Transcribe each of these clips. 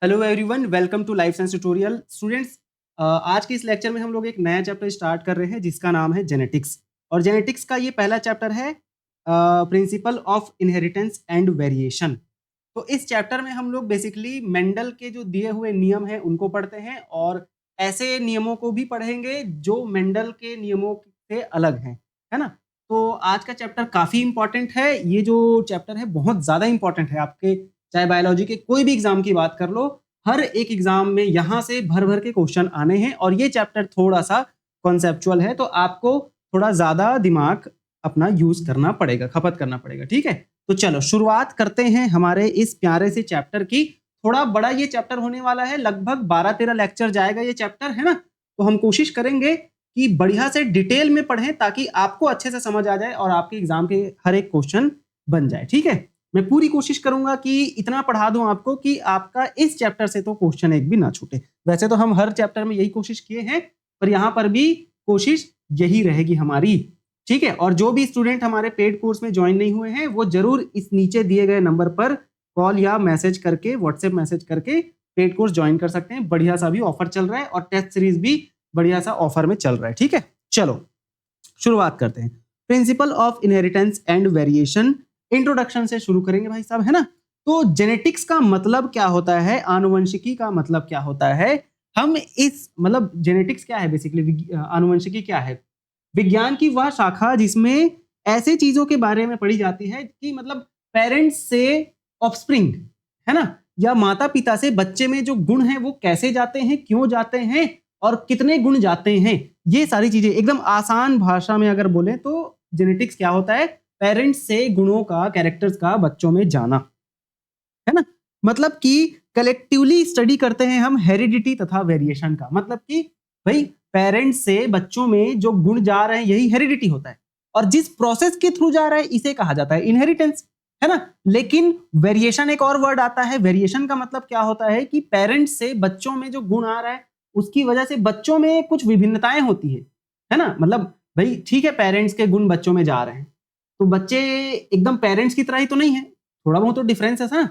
Hello everyone, welcome to life science tutorial. Students, आज के इस लेक्चर में हम लोग एक नया चैप्टर स्टार्ट कर रहे हैं जिसका नाम है जेनेटिक्स। और जेनेटिक्स का ये पहला चैप्टर है, principle of inheritance and variation. तो इस चैप्टर में हम लोग बेसिकली मेंडल के जो दिए हुए नियम हैं उनको पढ़ते हैं और ऐसे नियमों को भी पढ़ेंगे जो मेंडल के नियमों से अलग हैं, है ना। तो आज का चैप्टर काफ़ी इंपॉर्टेंट है। ये जो चैप्टर है बहुत ज़्यादा इंपॉर्टेंट है आपके, चाहे बायोलॉजी के कोई भी एग्जाम की बात कर लो, हर एक एग्जाम में यहाँ से भर भर के क्वेश्चन आने हैं। और ये चैप्टर थोड़ा सा कॉन्सेप्चुअल है, तो आपको थोड़ा ज़्यादा दिमाग अपना यूज करना पड़ेगा, खपत करना पड़ेगा, ठीक है। तो चलो शुरुआत करते हैं हमारे इस प्यारे से चैप्टर की। थोड़ा बड़ा ये चैप्टर होने वाला है, लगभग 12-13 लेक्चर जाएगा ये चैप्टर, है ना। तो हम कोशिश करेंगे कि बढ़िया से डिटेल में पढ़ें ताकि आपको अच्छे से समझ आ जाए और आपके एग्जाम के हर एक क्वेश्चन बन जाए, ठीक है। मैं पूरी कोशिश करूंगा कि इतना पढ़ा दूं आपको कि आपका इस चैप्टर से तो क्वेश्चन एक भी ना छूटे। वैसे तो हम हर चैप्टर में यही कोशिश किए हैं, पर यहां पर भी कोशिश यही रहेगी हमारी, ठीक है। और जो भी स्टूडेंट हमारे पेड कोर्स में ज्वाइन नहीं हुए हैं वो जरूर इस नीचे दिए गए नंबर पर कॉल या मैसेज करके, व्हाट्सएप मैसेज करके पेड कोर्स ज्वाइन कर सकते हैं। बढ़िया सा भी ऑफर चल रहा है और टेस्ट सीरीज भी बढ़िया सा ऑफर में चल रहा है, ठीक है। चलो शुरुआत करते हैं। Principle of inheritance and variation, introduction से शुरू करेंगे भाई साहब, है ना। तो जेनेटिक्स का मतलब क्या होता है, आनुवंशिकी का मतलब क्या होता है, हम इस मतलब जेनेटिक्स क्या है बेसिकली, आनुवंशिकी क्या है, विज्ञान की वह शाखा जिसमें ऐसे चीजों के बारे में पढ़ी जाती है कि मतलब पेरेंट्स से ऑफस्प्रिंग, है ना, या माता पिता से बच्चे में जो गुण हैं वो कैसे जाते हैं, क्यों जाते हैं और कितने गुण जाते हैं। ये सारी चीजें एकदम आसान भाषा में अगर बोले तो जेनेटिक्स क्या होता है, पेरेंट्स से गुणों का, कैरेक्टर्स का बच्चों में जाना, है ना। मतलब कि कलेक्टिवली स्टडी करते हैं हम हेरिडिटी तथा वेरिएशन का। मतलब कि भाई पेरेंट्स से बच्चों में जो गुण जा रहे हैं यही हेरिडिटी होता है, और जिस प्रोसेस के थ्रू जा रहा है इसे कहा जाता है इनहेरिटेंस, है ना। लेकिन वेरिएशन एक और वर्ड आता है। वेरिएशन का मतलब क्या होता है कि पेरेंट्स से बच्चों में जो गुण आ रहा है उसकी वजह से बच्चों में कुछ विभिन्नताएं होती है ना। मतलब भाई ठीक है, पेरेंट्स के गुण बच्चों में जा रहे हैं तो बच्चे एकदम पेरेंट्स की तरह ही तो नहीं है, थोड़ा बहुत तो डिफरेंस है ना।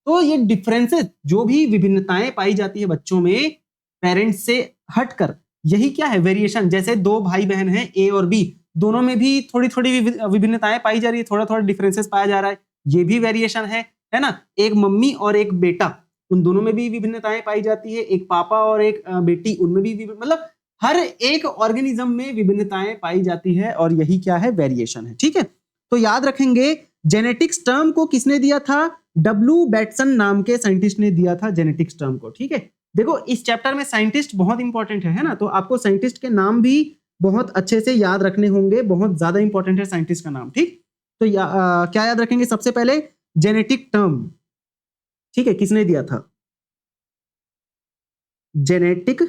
तो ये डिफरेंसेस, जो भी विभिन्नताएं पाई जाती है बच्चों में पेरेंट्स से हटकर, यही क्या है, वेरिएशन। जैसे दो भाई बहन हैं ए और बी, दोनों में भी थोड़ी थोड़ी विभिन्नताएं पाई जा रही है, थोड़ा थोड़ा डिफरेंसेस पाया जा रहा है, ये भी वेरिएशन है ना। एक मम्मी और एक बेटा, उन दोनों में भी विभिन्नताएं पाई जाती है, एक पापा और एक बेटी, उनमें भी मतलब हर एक ऑर्गेनिज्म में विभिन्नताएं पाई जाती है और यही क्या है, वेरिएशन है, ठीक है। तो याद रखेंगे जेनेटिक्स टर्म को किसने दिया था, डब्ल्यू बैटसन नाम के साइंटिस्ट ने दिया था जेनेटिक्स टर्म को, ठीक है। देखो इस चैप्टर में साइंटिस्ट बहुत इंपॉर्टेंट है ना, तो आपको साइंटिस्ट के नाम भी बहुत अच्छे से याद रखने होंगे, बहुत ज्यादा इंपॉर्टेंट है साइंटिस्ट का नाम, ठीक। तो क्या याद रखेंगे, सबसे पहले जेनेटिक टर्म, ठीक है, किसने दिया था, जेनेटिक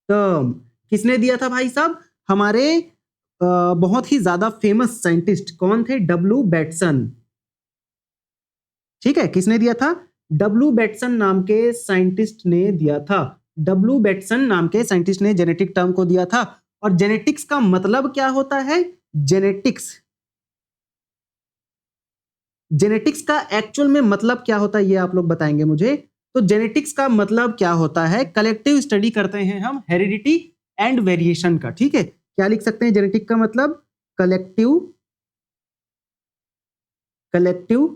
टर्म किसने दिया था भाई साहब, हमारे बहुत ही ज्यादा फेमस साइंटिस्ट कौन थे, डब्ल्यू बैटसन, ठीक है। किसने दिया था, डब्ल्यू बैटसन नाम के साइंटिस्ट ने दिया था। डब्ल्यू बैटसन नाम के साइंटिस्ट ने जेनेटिक टर्म को दिया था। और जेनेटिक्स का मतलब क्या होता है, जेनेटिक्स, जेनेटिक्स का एक्चुअल में मतलब क्या होता है ये आप लोग बताएंगे मुझे। तो जेनेटिक्स का मतलब क्या होता है, कलेक्टिव स्टडी करते हैं हम हेरिडिटी एंड वेरिएशन का, ठीक है। क्या लिख सकते हैं जेनेटिक का मतलब, collective, collective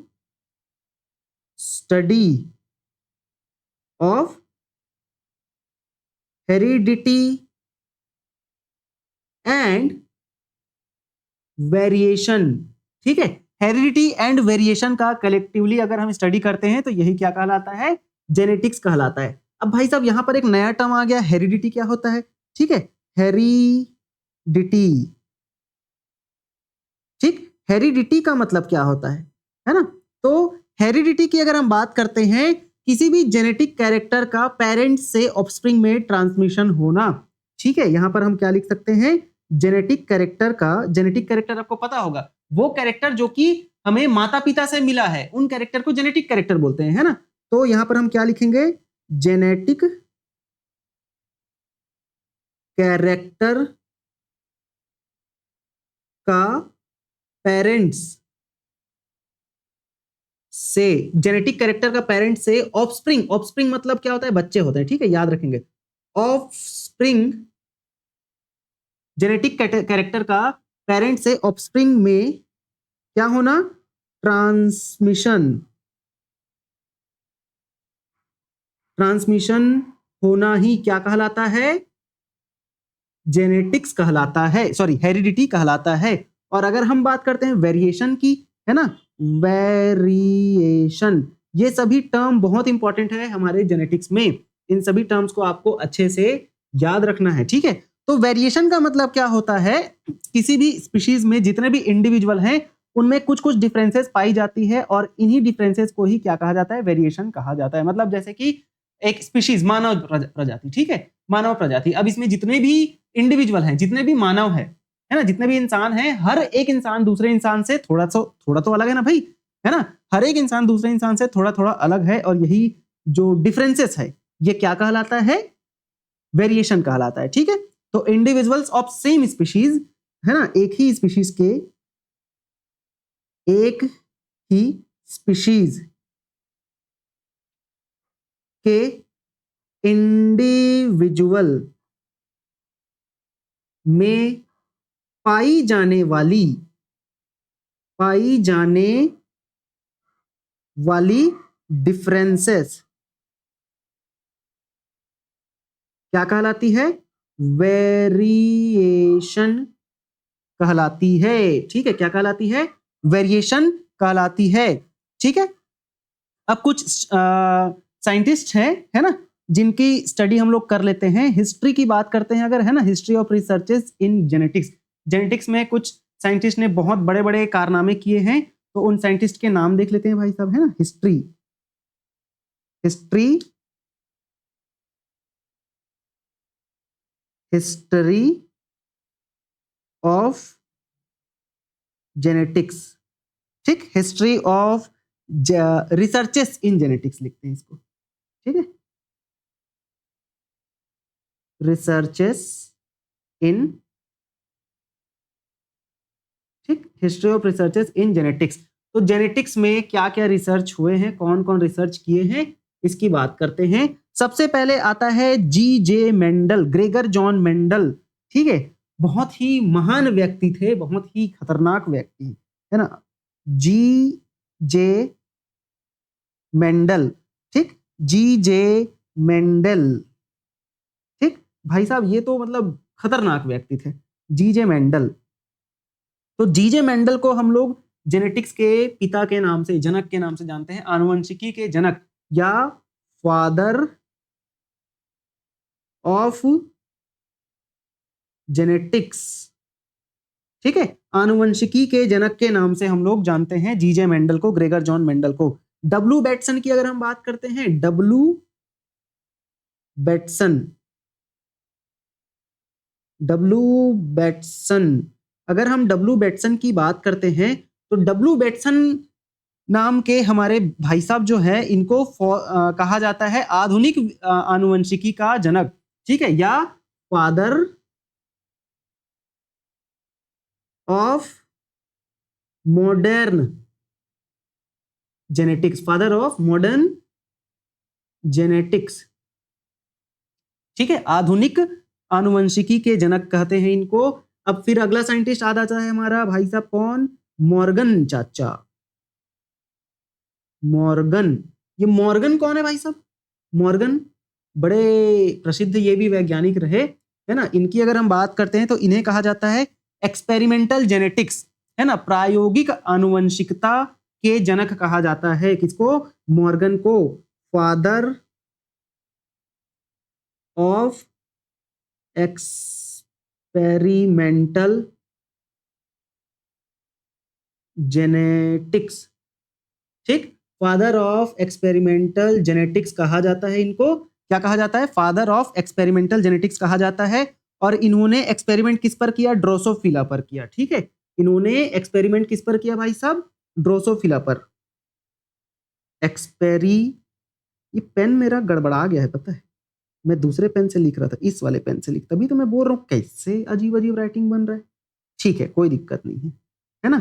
study of heredity and variation, ठीक है। हेरिडिटी एंड वेरिएशन का कलेक्टिवली अगर हम स्टडी करते हैं तो यही क्या कहलाता है, जेनेटिक्स कहलाता है। अब भाई साहब यहां पर एक नया टर्म आ गया, हेरिडिटी क्या होता है, ठीक है, हेरिडिटी, ठीक। हेरिडिटी का मतलब क्या होता है ना। तो हेरिडिटी की अगर हम बात करते हैं, किसी भी जेनेटिक कैरेक्टर का पेरेंट्स से ऑफस्प्रिंग में ट्रांसमिशन होना, ठीक है। यहां पर हम क्या लिख सकते हैं, जेनेटिक कैरेक्टर का, जेनेटिक कैरेक्टर आपको पता होगा, वो कैरेक्टर जो कि हमें माता पिता से मिला है उन कैरेक्टर को जेनेटिक कैरेक्टर बोलते हैं, है ना। तो यहां पर हम क्या लिखेंगे, जेनेटिक कैरेक्टर का पेरेंट्स से, जेनेटिक कैरेक्टर का पेरेंट से ऑफस्प्रिंग, ऑफस्प्रिंग मतलब क्या होता है, बच्चे होते हैं, ठीक है, याद रखेंगे। ऑफस्प्रिंग, जेनेटिक कैरेक्टर का पेरेंट से ऑफस्प्रिंग में क्या होना, ट्रांसमिशन, ट्रांसमिशन होना ही क्या कहलाता है, जेनेटिक्स कहलाता है, सॉरी हेरिडिटी कहलाता है। और अगर हम बात करते हैं वेरिएशन की, है ना, वेरिएशन, ये सभी टर्म बहुत इंपॉर्टेंट है हमारे जेनेटिक्स में, इन सभी टर्म्स को आपको अच्छे से याद रखना है, ठीक है। तो वेरिएशन का मतलब क्या होता है, किसी भी स्पीशीज में जितने भी इंडिविजुअल हैं उनमें कुछ कुछ डिफरेंसेस पाई जाती है और इन्हीं डिफरेंसेस को ही क्या कहा जाता है, वेरिएशन कहा जाता है। मतलब जैसे कि एक स्पीशीज मानव प्रजाति, ठीक है, मानव प्रजाति, अब इसमें जितने भी इंडिविजुअल हैं, जितने भी मानव है ना, जितने भी इंसान हैं, हर एक इंसान दूसरे इंसान से थोड़ा तो अलग है ना भाई, है ना, हर एक इंसान दूसरे इंसान से थोड़ा थोड़ा अलग है, और यही जो डिफरेंसेस है ये क्या कहलाता है, वेरिएशन कहलाता है, ठीक है। तो इंडिविजुअल्स ऑफ सेम स्पीशीज, है ना, एक ही स्पीशीज के इंडिविजुअल में पाई जाने वाली डिफरेंसेस क्या कहलाती है, वेरिएशन कहलाती है, ठीक है, क्या कहलाती है, वेरिएशन कहलाती है, ठीक है। अब कुछ साइंटिस्ट है ना, जिनकी स्टडी हम लोग कर लेते हैं, हिस्ट्री की बात करते हैं अगर, है ना, history of researches in genetics, genetics में कुछ साइंटिस्ट ने बहुत बड़े बड़े कारनामे किए हैं, तो उन साइंटिस्ट के नाम देख लेते हैं भाई साहब, है ना, हिस्ट्री ऑफ जेनेटिक्स, ठीक, history of researches in genetics लिखते हैं इसको, ठीक है, रिसर्चेस इन, ठीक, history of researches in genetics. तो जेनेटिक्स में क्या क्या रिसर्च हुए हैं, कौन कौन रिसर्च किए हैं, इसकी बात करते हैं। सबसे पहले आता है G.J. Mendel, Gregor John Mendel, ठीक है, बहुत ही महान व्यक्ति थे, बहुत ही खतरनाक व्यक्ति, है ना, G.J. मेंडल, ठीक, G.J. मेंडल, ठीक भाई साहब, ये तो मतलब खतरनाक व्यक्ति थे, G.J. मेंडल। तो G.J. मेंडल को हम लोग जेनेटिक्स के पिता के नाम से, जनक के नाम से जानते हैं, आनुवंशिकी के जनक या फादर ऑफ जेनेटिक्स, ठीक है, आनुवंशिकी के जनक के नाम से हम लोग जानते हैं G.J. मेंडल को, ग्रेगर जॉन मेंडल को। डब्ल्यू बेटसन की अगर हम बात करते हैं, डब्ल्यू बेटसन, अगर हम डब्ल्यू बेटसन की बात करते हैं, तो डब्ल्यू बेटसन नाम के हमारे भाई साहब जो है, इनको कहा जाता है आधुनिक आनुवंशिकी का जनक, ठीक है, या father of modern genetics, father of modern genetics, ठीक है, आधुनिक आनुवंशिकी के जनक कहते हैं इनको। अब फिर अगला साइंटिस्ट आ जाता है हमारा भाई साहब, कौन, मॉर्गन चाचा, मॉर्गन, ये मॉर्गन कौन है भाई साहब, मॉर्गन बड़े प्रसिद्ध ये भी वैज्ञानिक रहे, है ना, इनकी अगर हम बात करते हैं तो इन्हें कहा जाता है एक्सपेरिमेंटल जेनेटिक्स, है ना, प्रायोगिक आनुवंशिकता के जनक कहा जाता है, किसको, मॉर्गन को, फादर ऑफ एक्सपेरिमेंटल जेनेटिक्स, ठीक, फादर ऑफ एक्सपेरिमेंटल जेनेटिक्स कहा जाता है इनको, क्या कहा जाता है, फादर ऑफ एक्सपेरिमेंटल जेनेटिक्स कहा जाता है। और इन्होंने एक्सपेरिमेंट किस पर किया, ड्रोसोफिला पर किया, ठीक है, इन्होंने एक्सपेरिमेंट किस पर किया भाई साहब, ड्रोसोफिला पर एक्सपेरी, ये पेन मेरा गड़बड़ा गया है पता है, मैं दूसरे पेन से लिख रहा था, इस वाले पेन से लिख, तभी तो मैं बोल रहा हूँ कैसे अजीब अजीब राइटिंग बन रहा है, ठीक है, कोई दिक्कत नहीं है, है ना।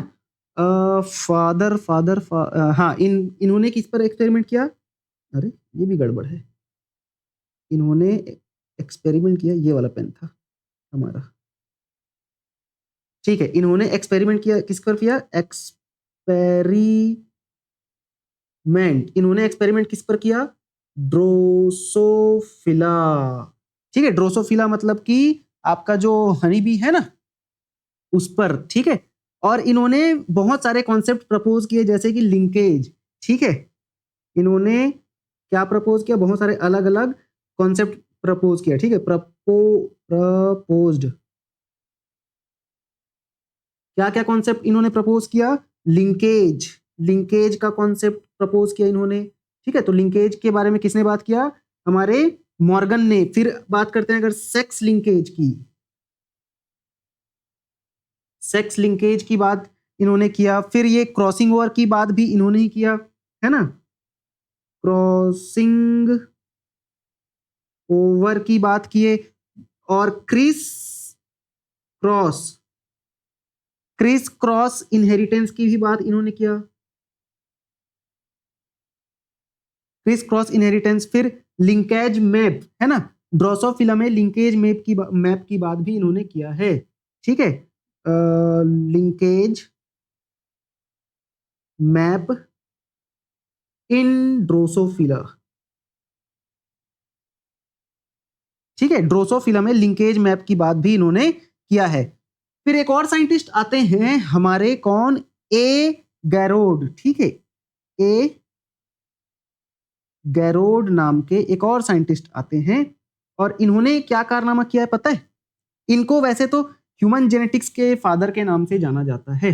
फादर फादर हाँ, इन्होंने किस पर एक्सपेरिमेंट किया? अरे ये भी गड़बड़ है। इन्होंने एक्सपेरिमेंट किया, ये वाला पेन था हमारा, ठीक है। इन्होंने एक्सपेरिमेंट किया, किस पर किया? इन्होंने एक्सपेरिमेंट किस पर किया? ड्रोसोफिला, ठीक है। ड्रोसोफिला मतलब कि आपका जो हनी बी है ना, उस पर, ठीक है। और इन्होंने बहुत सारे कॉन्सेप्ट प्रपोज किए, जैसे कि लिंकेज, ठीक है। इन्होंने क्या प्रपोज किया? बहुत सारे अलग अलग कॉन्सेप्ट प्रपोज किया, ठीक है। प्रपोज्ड, क्या क्या कॉन्सेप्ट इन्होंने प्रपोज किया? लिंकेज, लिंकेज का कॉन्सेप्ट प्रपोज किया इन्होंने, ठीक है। तो लिंकेज के बारे में किसने बात किया? हमारे मॉर्गन ने। फिर बात करते हैं अगर सेक्स लिंकेज की, सेक्स लिंकेज की बात इन्होंने किया। फिर ये क्रॉसिंग ओवर की बात भी इन्होंने ही किया, है ना। क्रॉसिंग ओवर की बात किए। और क्रॉस क्रिस क्रॉस इनहेरिटेंस की भी बात इन्होंने किया, क्रिस क्रॉस इनहेरिटेंस। फिर लिंकेज मैप, है ना, ड्रोसोफिला में लिंकेज मैप की बात भी इन्होंने किया है, ठीक है। लिंकेज मैप इन ड्रोसोफिला, ठीक है। ड्रोसोफिला में लिंकेज मैप की बात भी इन्होंने किया है। फिर एक और साइंटिस्ट आते हैं हमारे, कौन? ए गैरोड, ठीक है। ए गैरोड नाम के एक और साइंटिस्ट आते हैं, और इन्होंने क्या कारनामा किया है पता है? इनको वैसे तो ह्यूमन जेनेटिक्स के फादर के नाम से जाना जाता है,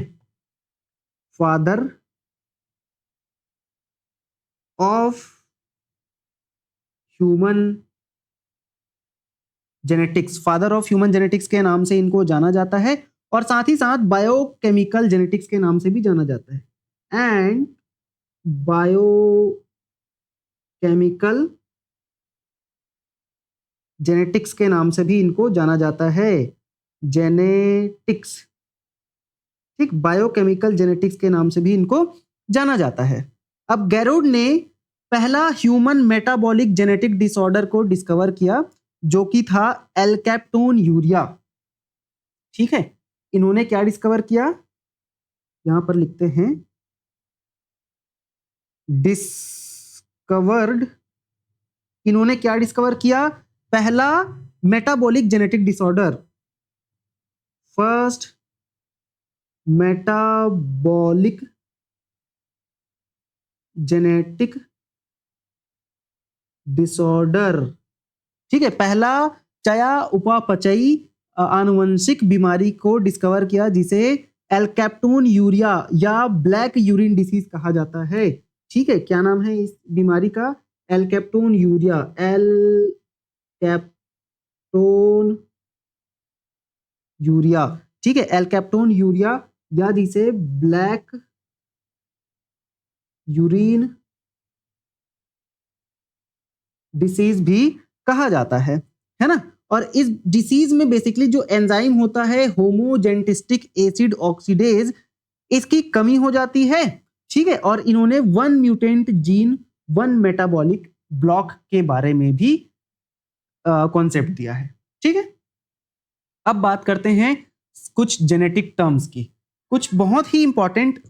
father of human genetics, father of human genetics के नाम से इनको जाना जाता है, और साथ ही साथ बायोकेमिकल जेनेटिक्स के नाम से भी जाना जाता है। एंड बायोकेमिकल जेनेटिक्स के नाम से भी इनको जाना जाता है, जेनेटिक्स, ठीक। बायोकेमिकल जेनेटिक्स के नाम से भी इनको जाना जाता है। अब गैरोड ने पहला ह्यूमन मेटाबॉलिक जेनेटिक डिसऑर्डर को डिस्कवर किया, जो कि था एल्केप्टोन यूरिया, ठीक है। इन्होंने क्या डिस्कवर किया? यहां पर लिखते हैं डिस्कवर्ड। इन्होंने क्या डिस्कवर किया? पहला metabolic genetic disorder, first metabolic genetic disorder, ठीक है। पहला चया उपापचयी आनुवंशिक बीमारी को डिस्कवर किया, जिसे एल्केप्टोन यूरिया या ब्लैक यूरिन डिसीज कहा जाता है, ठीक है। क्या नाम है इस बीमारी का? एल्केप्टोन यूरिया, एल्केप्टोन यूरिया, ठीक है। एल्केप्टोन यूरिया, या जिसे ब्लैक यूरिन डिसीज भी कहा जाता है ना। और इस डिसीज में बेसिकली जो एंजाइम होता है होमोजेंटिस्टिक एसिड ऑक्सीडेज, इसकी कमी हो जाती है, ठीक है। और इन्होंने one mutant gene one metabolic block के बारे में भी कॉन्सेप्ट दिया है, ठीक है। अब बात करते हैं कुछ जेनेटिक टर्म्स की। कुछ बहुत ही इंपॉर्टेंट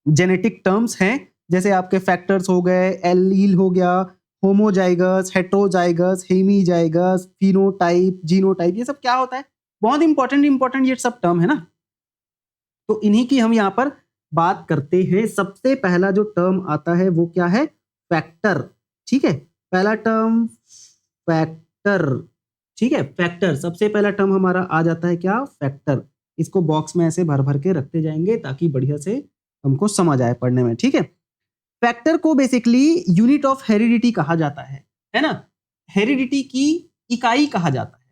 जेनेटिक टर्म्स हैं, जैसे आपके फैक्टर्स हो गए, एलील हो गया, homozygous, heterozygous, hemizygous, phenotype, genotype, ये सब क्या होता है? बहुत इंपॉर्टेंट ये सब टर्म है ना, तो इन्हीं की हम यहाँ पर बात करते हैं। सबसे पहला जो टर्म आता है वो क्या है? फैक्टर, ठीक है। पहला टर्म फैक्टर, ठीक है। फैक्टर, सबसे पहला टर्म हमारा आ जाता है क्या? फैक्टर। इसको बॉक्स में ऐसे भर भर के रखते जाएंगे ताकि बढ़िया से हमको समझ आए पढ़ने में, ठीक है। फैक्टर को बेसिकली यूनिट ऑफ हेरिडिटी कहा जाता है ना। हेरिडिटी की इकाई कहा जाता है,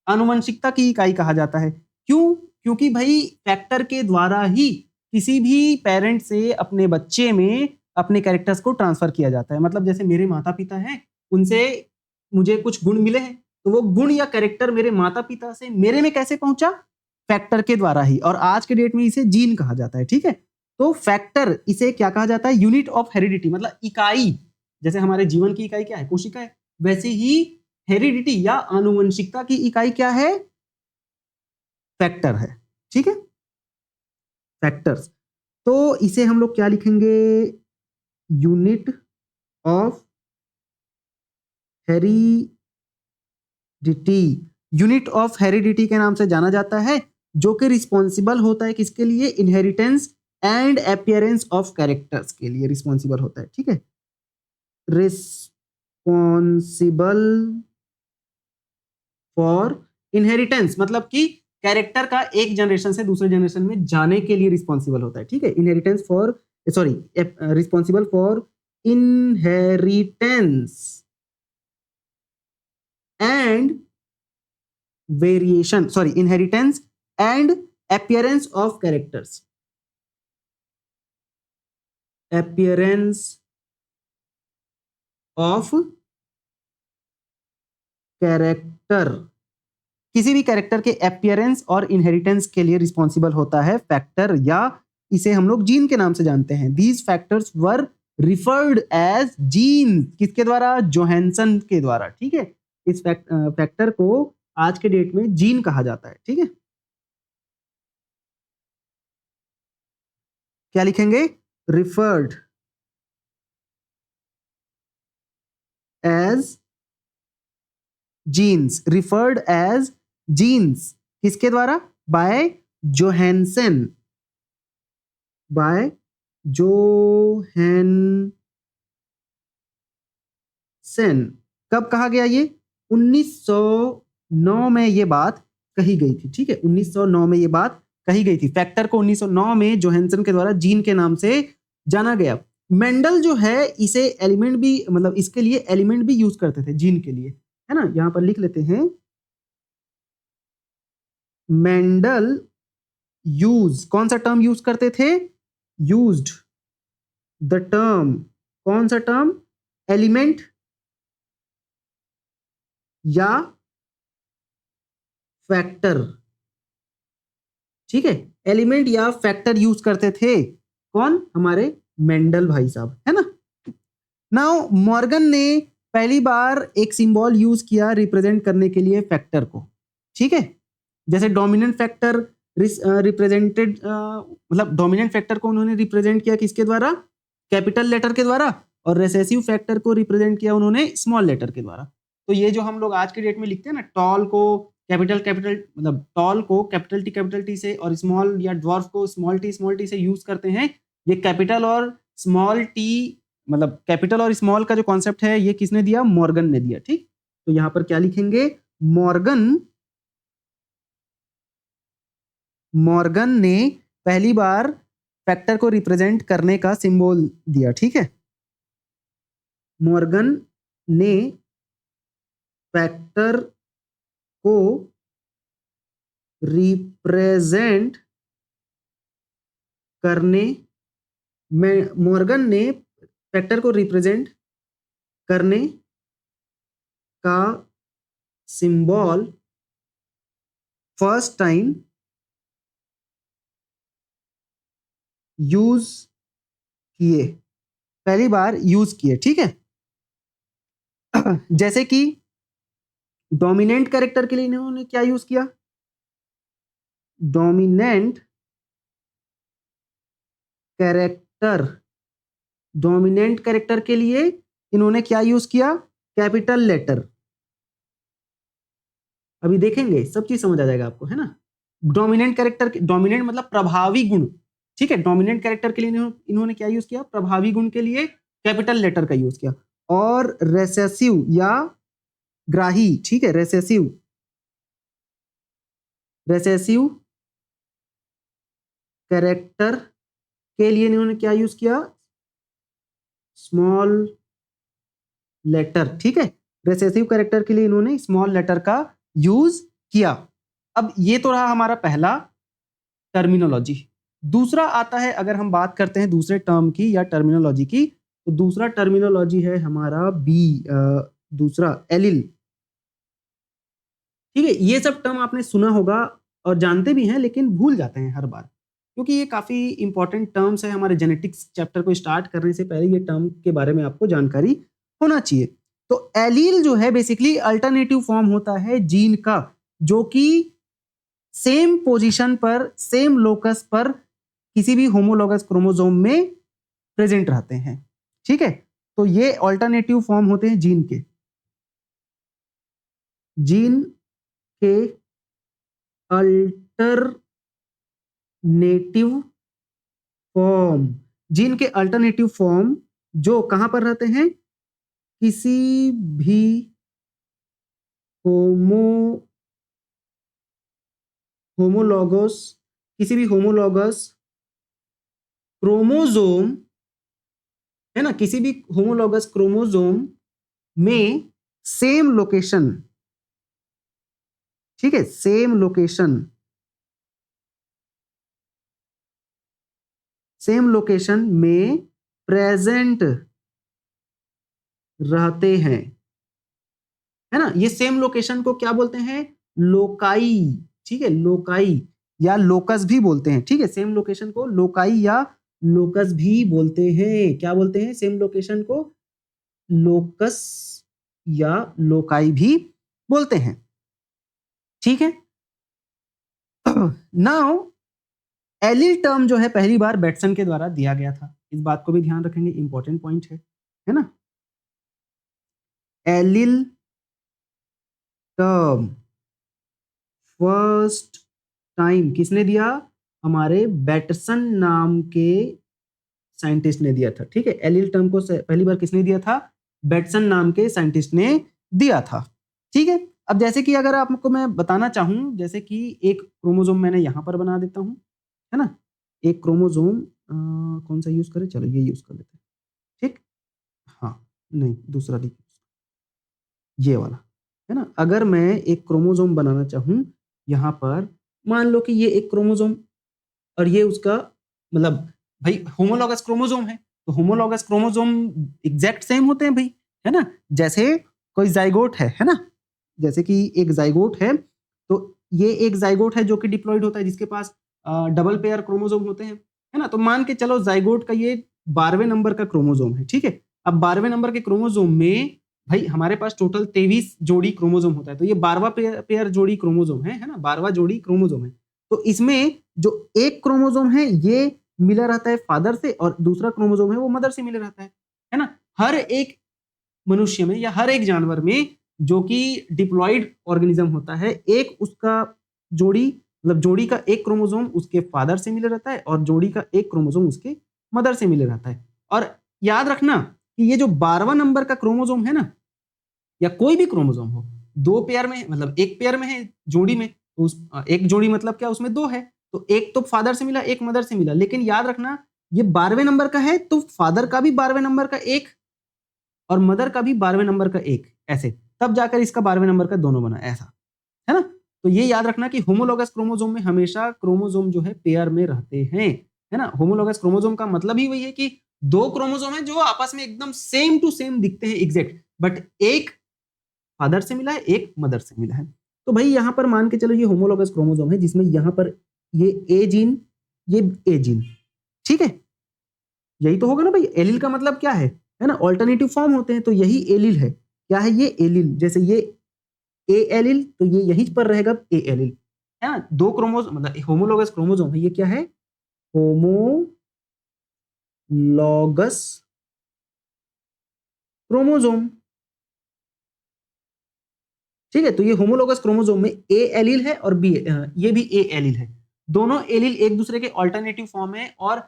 आनुवंशिकता की इकाई कहा जाता है। क्यों? क्योंकि भाई फैक्टर के द्वारा ही किसी भी पेरेंट से अपने बच्चे में अपने कैरेक्टर्स को ट्रांसफर किया जाता है। मतलब जैसे मेरे माता पिता हैं, उनसे मुझे कुछ गुण मिले हैं, तो वो गुण या कैरेक्टर मेरे माता पिता से मेरे में कैसे पहुंचा? फैक्टर के द्वारा ही, और आज के डेट में इसे जीन कहा जाता है। ठीक है, तो फैक्टर इसे क्या कहा जाता है? यूनिट ऑफ हेरिडिटी, मतलब इकाई। जैसे हमारे जीवन की इकाई क्या है? कोशिका है। वैसे ही हेरिडिटी या आनुवंशिकता की इकाई क्या है? फैक्टर है। ठीक है, फैक्टर्स। तो इसे हम लोग क्या लिखेंगे? Unit of heredity. Unit of heredity के नाम से जाना जाता है, जो कि रिस्पॉन्सिबल होता है किसके लिए? Inheritance and appearance of characters के लिए रिस्पॉन्सिबल होता है। ठीक है, रिस्पॉन्सिबल फॉर इनहेरिटेंस, मतलब कि कैरेक्टर का एक जनरेशन से दूसरे जनरेशन में जाने के लिए रिस्पॉन्सिबल होता है। ठीक है, inheritance for, sorry, responsible for inheritance and variation, sorry, inheritance and appearance of characters, appearance of character, किसी भी कैरेक्टर के appearance और inheritance के लिए रिस्पॉन्सिबल होता है फैक्टर, या इसे हम लोग जीन के नाम से जानते हैं। These factors were referred as genes, किसके द्वारा? जोहानसन के द्वारा। ठीक है, इस फैक्टर को आज के डेट में जीन कहा जाता है। ठीक है, क्या लिखेंगे? Referred as genes, referred as genes, किसके द्वारा? By Johannsen, by Johannsen. कब कहा गया ये? 1909 में ये बात कही गई थी। ठीक है, 1909 में ये बात कही गई थी। फैक्टर को 1909 में जोहानसन के द्वारा जीन के नाम से जाना गया। मेंडल जो है इसे एलिमेंट भी, मतलब इसके लिए एलिमेंट भी यूज करते थे जीन के लिए, है ना। यहां पर लिख लेते हैं, मेंडल यूज, कौन सा टर्म यूज करते थे? यूज्ड द टर्म, कौन सा टर्म? एलिमेंट या फैक्टर। ठीक है, एलिमेंट या फैक्टर यूज करते थे। कौन? हमारे मेंडल भाई साहब, है ना। नाउ मॉर्गन ने पहली बार एक सिंबल यूज किया रिप्रेजेंट करने के लिए फैक्टर को। ठीक है, जैसे डोमिनेंट फैक्टर रिप्रेजेंटेड, मतलब डोमिनेंट फैक्टर को उन्होंने रिप्रेजेंट किया किसके द्वारा? कैपिटल लेटर के द्वारा, और रेसेसिव फैक्टर को रिप्रेजेंट किया उन्होंने स्मॉल लेटर के द्वारा। तो ये जो हम लोग आज के डेट में लिखते हैं ना, टॉल को कैपिटल मतलब टॉल को कैपिटल टी से, और स्मॉल या ड्वार्फ को स्मॉल टी से यूज करते हैं। ये कैपिटल और स्मॉल टी, मतलब कैपिटल और स्मॉल का जो कॉन्सेप्ट है, ये किसने दिया? मॉर्गन ने दिया। ठीक, तो यहां पर क्या लिखेंगे? मॉर्गन ने पहली बार फैक्टर को रिप्रेजेंट करने का सिंबल दिया। ठीक है, मॉर्गन ने फैक्टर को रिप्रेजेंट करने में, मॉर्गन ने फैक्टर को रिप्रेजेंट करने का सिंबल फर्स्ट टाइम यूज किए, पहली बार यूज किए। ठीक है, जैसे कि डोमिनेंट कैरेक्टर के लिए इन्होंने क्या यूज किया? डोमिनेंट कैरेक्टर, डोमिनेंट कैरेक्टर के लिए इन्होंने क्या यूज किया? Capital letter. अभी देखेंगे, सब चीज समझ आ जाएगा आपको, है ना। डोमिनेंट कैरेक्टर, डोमिनेंट मतलब प्रभावी गुण। ठीक है, डोमिनेंट कैरेक्टर के लिए इन्होंने क्या यूज किया? प्रभावी गुण के लिए कैपिटल लेटर का यूज किया। और रेसेसिव या ग्राही, ठीक है, रेसेसिव कैरेक्टर के लिए इन्होंने क्या यूज किया? Small letter. ठीक है, रेसेसिव कैरेक्टर के लिए इन्होंने स्मॉल लेटर का यूज किया। अब ये तो रहा हमारा पहला टर्मिनोलॉजी। दूसरा आता है, अगर हम बात करते हैं दूसरे टर्म की या टर्मिनोलॉजी की, तो दूसरा टर्मिनोलॉजी है हमारा दूसरा एलिल। ठीक है, ये सब टर्म आपने सुना होगा और जानते भी हैं लेकिन भूल जाते हैं हर बार, क्योंकि ये काफ़ी इंपॉर्टेंट टर्म्स है। हमारे जेनेटिक्स चैप्टर को स्टार्ट करने से पहले ये टर्म के बारे में आपको जानकारी होना चाहिए। तो एलील जो है बेसिकली अल्टरनेटिव फॉर्म होता है जीन का, जो कि सेम पोजीशन पर, सेम लोकस पर किसी भी होमोलॉगस क्रोमोसोम में प्रेजेंट रहते हैं। ठीक है, तो ये अल्टरनेटिव फॉर्म होते हैं जीन के। जीन के अल्टरनेटिव फॉर्म, जीन के अल्टरनेटिव फॉर्म जो कहां पर रहते हैं, किसी भी होमोलॉगस, किसी भी होमोलॉगस क्रोमोसोम है ना, किसी भी होमोलॉगस क्रोमोसोम में सेम लोकेशन, ठीक है, सेम लोकेशन, सेम लोकेशन में प्रेजेंट रहते हैं, है ना। ये सेम लोकेशन को क्या बोलते हैं, लोकाई, ठीक है, लोकाई या लोकस भी बोलते हैं। ठीक है, सेम लोकेशन को लोकाई या लोकस भी बोलते हैं। क्या बोलते हैं, सेम लोकेशन को लोकस या लोकाई भी बोलते हैं। ठीक है, नाउ एलील टर्म जो है पहली बार बेटसन के द्वारा दिया गया था, इस बात को भी ध्यान रखेंगे, इंपॉर्टेंट पॉइंट है ना। एलील टर्म फर्स्ट टाइम किसने दिया, हमारे बेटसन नाम के साइंटिस्ट ने दिया था। ठीक है, एलील टर्म को पहली बार किसने दिया था, बेटसन नाम के साइंटिस्ट ने दिया था। ठीक है, अब जैसे कि अगर आपको मैं बताना चाहूं, जैसे कि एक क्रोमोसोम मैंने यहां पर बना देता हूं, है ना, एक क्रोमोसोम कौन सा यूज करें, चलो ये यूज कर लेते हैं। ठीक, हाँ, नहीं दूसरा नहीं, ये वाला, है ना। अगर मैं एक क्रोमोसोम बनाना चाहूं यहां पर, मान लो कि ये एक क्रोमोसोम और ये उसका, मतलब भाई होमोलॉगस क्रोमोसोम है, तो होमोलॉगस क्रोमोसोम एग्जैक्ट सेम होते हैं भाई, है ना। जैसे कोई जाइगोट है ना, जैसे कि एक जाइगोट है, तो ये एक जाइगोट है जो कि डिप्लॉइड होता है, जिसके पास डबल पेयर क्रोमोसोम होते हैं, है ना। तो मान के चलो जाइगोट का ये 12वें नंबर का क्रोमोसोम है। ठीक है, अब 12वें नंबर के क्रोमोसोम में भाई हमारे पास टोटल 23 जोड़ी क्रोमोसोम होता है, तो ये 12वां पेयर जोड़ी क्रोमोसोम है ना, 12वां जोड़ी क्रोमोसोम है। तो इसमें जो एक क्रोमोसोम है ये मिला रहता है फादर से, और दूसरा क्रोमोसोम है वो मदर से मिला रहता है ना। हर एक मनुष्य में या हर एक जानवर में जो कि डिप्लॉइड ऑर्गेनिज्म होता है, एक उसका जोड़ी, मतलब जोड़ी का एक क्रोमोसोम उसके फादर से मिले रहता है और जोड़ी का एक क्रोमोसोम उसके मदर से मिले रहता है। और याद रखना कि ये जो 12वां नंबर का क्रोमोसोम है ना, या कोई भी क्रोमोसोम हो, दो पेयर में, मतलब एक पेयर में है जोड़ी में, तो उस एक जोड़ी मतलब क्या, उसमें दो है, तो एक तो फादर से मिला, एक मदर से मिला। लेकिन याद रखना ये 12वें नंबर का है, तो फादर का भी 12वें नंबर का एक और मदर का भी 12वें नंबर का एक, ऐसे तब जाकर इसका 12वें नंबर का दोनों बना, ऐसा, है ना। तो ये याद रखना कि होमोलॉगस क्रोमोसोम में हमेशा क्रोमोसोम जो है पेयर में रहते हैं, है ना। होमोलॉगस क्रोमोसोम का मतलब ही वही है कि दो क्रोमोसोम है जो आपस में एकदम सेम टू सेम दिखते हैं एग्जैक्ट, बट एक फादर से मिला है, एक मदर से मिला है। तो भाई यहां पर मान के चलो ये होमोलॉगस क्रोमोसोम है, जिसमें यहां पर ये ए जीन, ये ए जीन, ठीक है, यही तो होगा ना भाई। एलील का मतलब क्या है ना, ऑल्टरनेटिव फॉर्म होते हैं, तो यही एलील है। क्या है ये एलील, जैसे ये ए एलील, तो ये यहीं पर रहेगा ए एलील, है ना। दो क्रोमोसोम, मतलब होमोलॉगस क्रोमोसोम है, ये क्या है, होमोलॉगस क्रोमोसोम। ठीक है, तो ये होमोलॉगस क्रोमोसोम में ए एलील है और बी, ये भी ए एलील है। दोनों एलील एक दूसरे के ऑल्टरनेटिव फॉर्म है और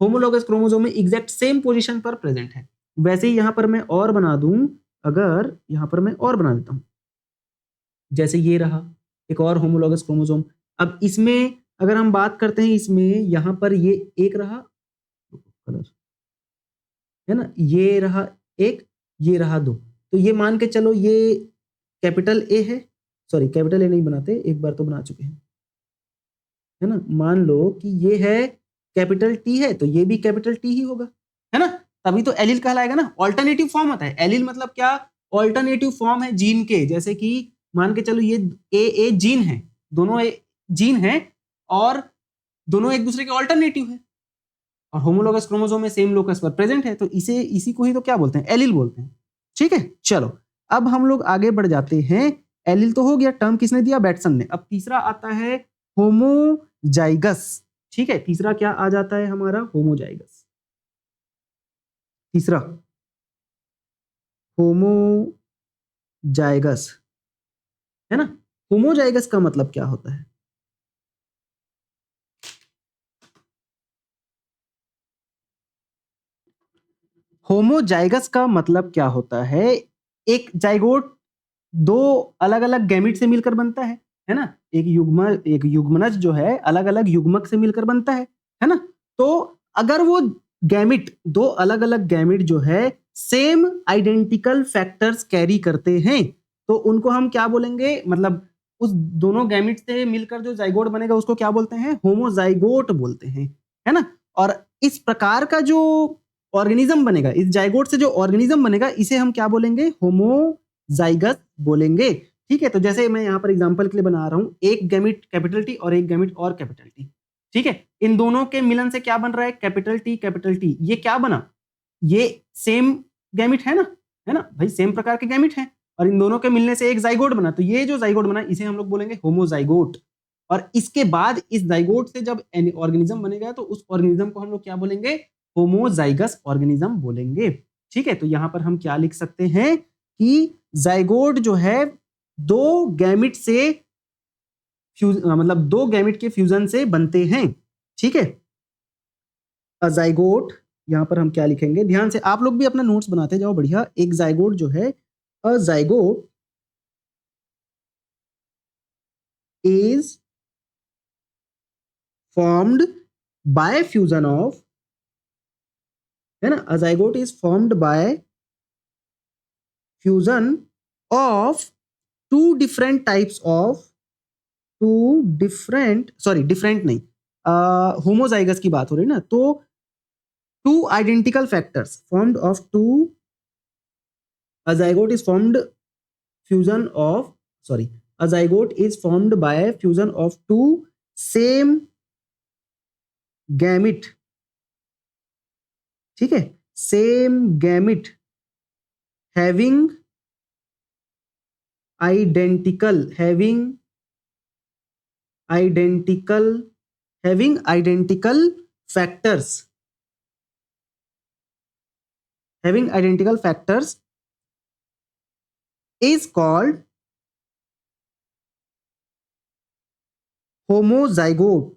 होमोलॉगस क्रोमोसोम में एग्जैक्ट सेम पोजीशन पर प्रेजेंट है। वैसे ही यहां पर मैं और बना दूं, अगर यहां पर मैं और बना देता हूं, जैसे ये रहा एक और होमोलॉगस क्रोमोसोम। अब इसमें अगर हम बात करते हैं, इसमें यहां पर ये एक रहा कलर, है ना, ये रहा एक, ये रहा दो, तो ये मान के चलो ये कैपिटल ए है, सॉरी कैपिटल ए नहीं बनाते, एक बार तो बना चुके हैं, है ना। मान लो कि ये है कैपिटल टी है, तो ये भी कैपिटल टी ही होगा, है ना। तभी तो एलील कहलाएगा ना। ऑल्टरनेटिव फॉर्म होता है एलील, मतलब क्या, ऑल्टरनेटिव फॉर्म है जीन के। जैसे कि मान के चलो ये ए जीन है, दोनों जीन है और दोनों एक दूसरे के ऑल्टरनेटिव है और होमोलोगस क्रोमोसोम में सेम लोकस पर प्रेजेंट है, तो इसी को ही तो क्या बोलते हैं, एलील बोलते हैं। ठीक है, चलो अब हम लोग आगे बढ़ जाते हैं। एलील तो हो गया, टर्म किसने दिया, बैटसन ने। अब तीसरा आता है होमोजाइगस। ठीक है, तीसरा क्या आ जाता है हमारा, होमोजाइगस। तीसरा होमोजाइगस है ना। होमोजाइगस का मतलब क्या होता है, होमोजाइगस का मतलब क्या होता है, एक जाइगोट दो अलग अलग गैमिट से मिलकर बनता है ना। एक युग्मनज जो है अलग अलग युग्मक से मिलकर बनता है ना। तो अगर वो गैमिट, दो अलग अलग गैमिट जो है सेम आइडेंटिकल फैक्टर्स कैरी करते हैं, तो उनको हम क्या बोलेंगे, मतलब उस दोनों गैमिट से मिलकर जो जाइगोट बनेगा उसको क्या बोलते हैं, होमोजाइगोट बोलते हैं, है ना। और इस प्रकार का जो ऑर्गेनिज्म बनेगा, इस जाइगोट से जो ऑर्गेनिज्म बनेगा, इसे हम क्या बोलेंगे, होमोजाइगस बोलेंगे। ठीक है, तो जैसे मैं यहाँ पर एग्जांपल के लिए बना रहा हूँ, एक गैमिट कैपिटल टी और एक गैमिट और कैपिटल टी। ठीक है, इन दोनों के मिलन से क्या बन रहा है, कैपिटल टी कैपिटल टी। ये क्या बना, ये सेम गैमिट है ना भाई, सेम प्रकार के गैमिट हैं और इन दोनों के मिलने से एक जाइगोट बना, तो ये जो जाइगोट बना इसे हम लोग बोलेंगे होमोजाइगोट। और इसके बाद इस जाइगोट से जब ऑर्गेनिज्म बनेगा तो उस ऑर्गेनिज्म को हम लोग क्या बोलेंगे, होमोजाइगस ऑर्गेनिज्म बोलेंगे। ठीक है, तो यहां पर हम क्या लिख सकते हैं कि जाइगोट जो है दो गैमिट से मतलब दो गैमिट के फ्यूजन से बनते हैं। ठीक है, अजाइगोट, यहां पर हम क्या लिखेंगे, ध्यान से आप लोग भी अपना नोट्स बनाते जाओ बढ़िया। एक जाइगोट जो है, a zygote is formed by fusion of, है ना, a zygote is formed by fusion of two different types of, two different, sorry different नहीं, होमोजाइगस की बात हो रही है ना, तो two identical factors formed of two, a zygote is formed fusion of, sorry, a zygote is formed by fusion of two same gamete, ठीक है, same gamete having identical, having identical factors, having identical factors is called homozygote.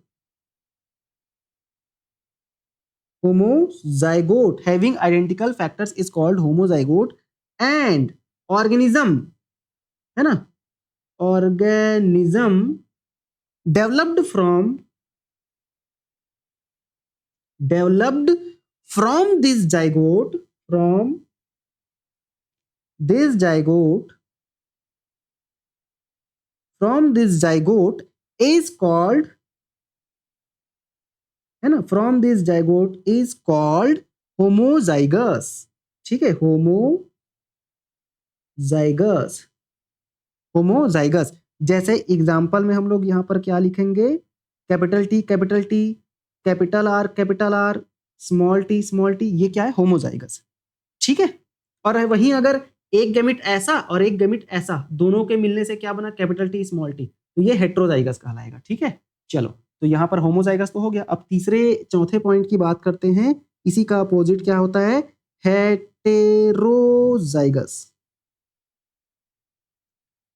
Homozygote having identical factors is called homozygote, and organism, है ना, organism developed from this zygote, from this zygote, from this zygote is called, है ना, from this zygote is called homozygous। ठीक है, homozygous, homozygous। जैसे example में हम लोग यहाँ पर क्या लिखेंगे, capital T capital T, capital R small T, ये क्या है, होमोजाइगस। ठीक है, और वहीं अगर एक गैमिट ऐसा और एक गैमिट ऐसा, दोनों के मिलने से क्या बना, कैपिटल टी स्मॉल टी, तो ये हेट्रोजाइगस कहलाएगा। ठीक है, चलो तो यहाँ पर होमोजाइगस तो हो गया। अब तीसरे चौथे पॉइंट की बात करते हैं, इसी का अपोजिट क्या होता है, हेटेरोजाइगस।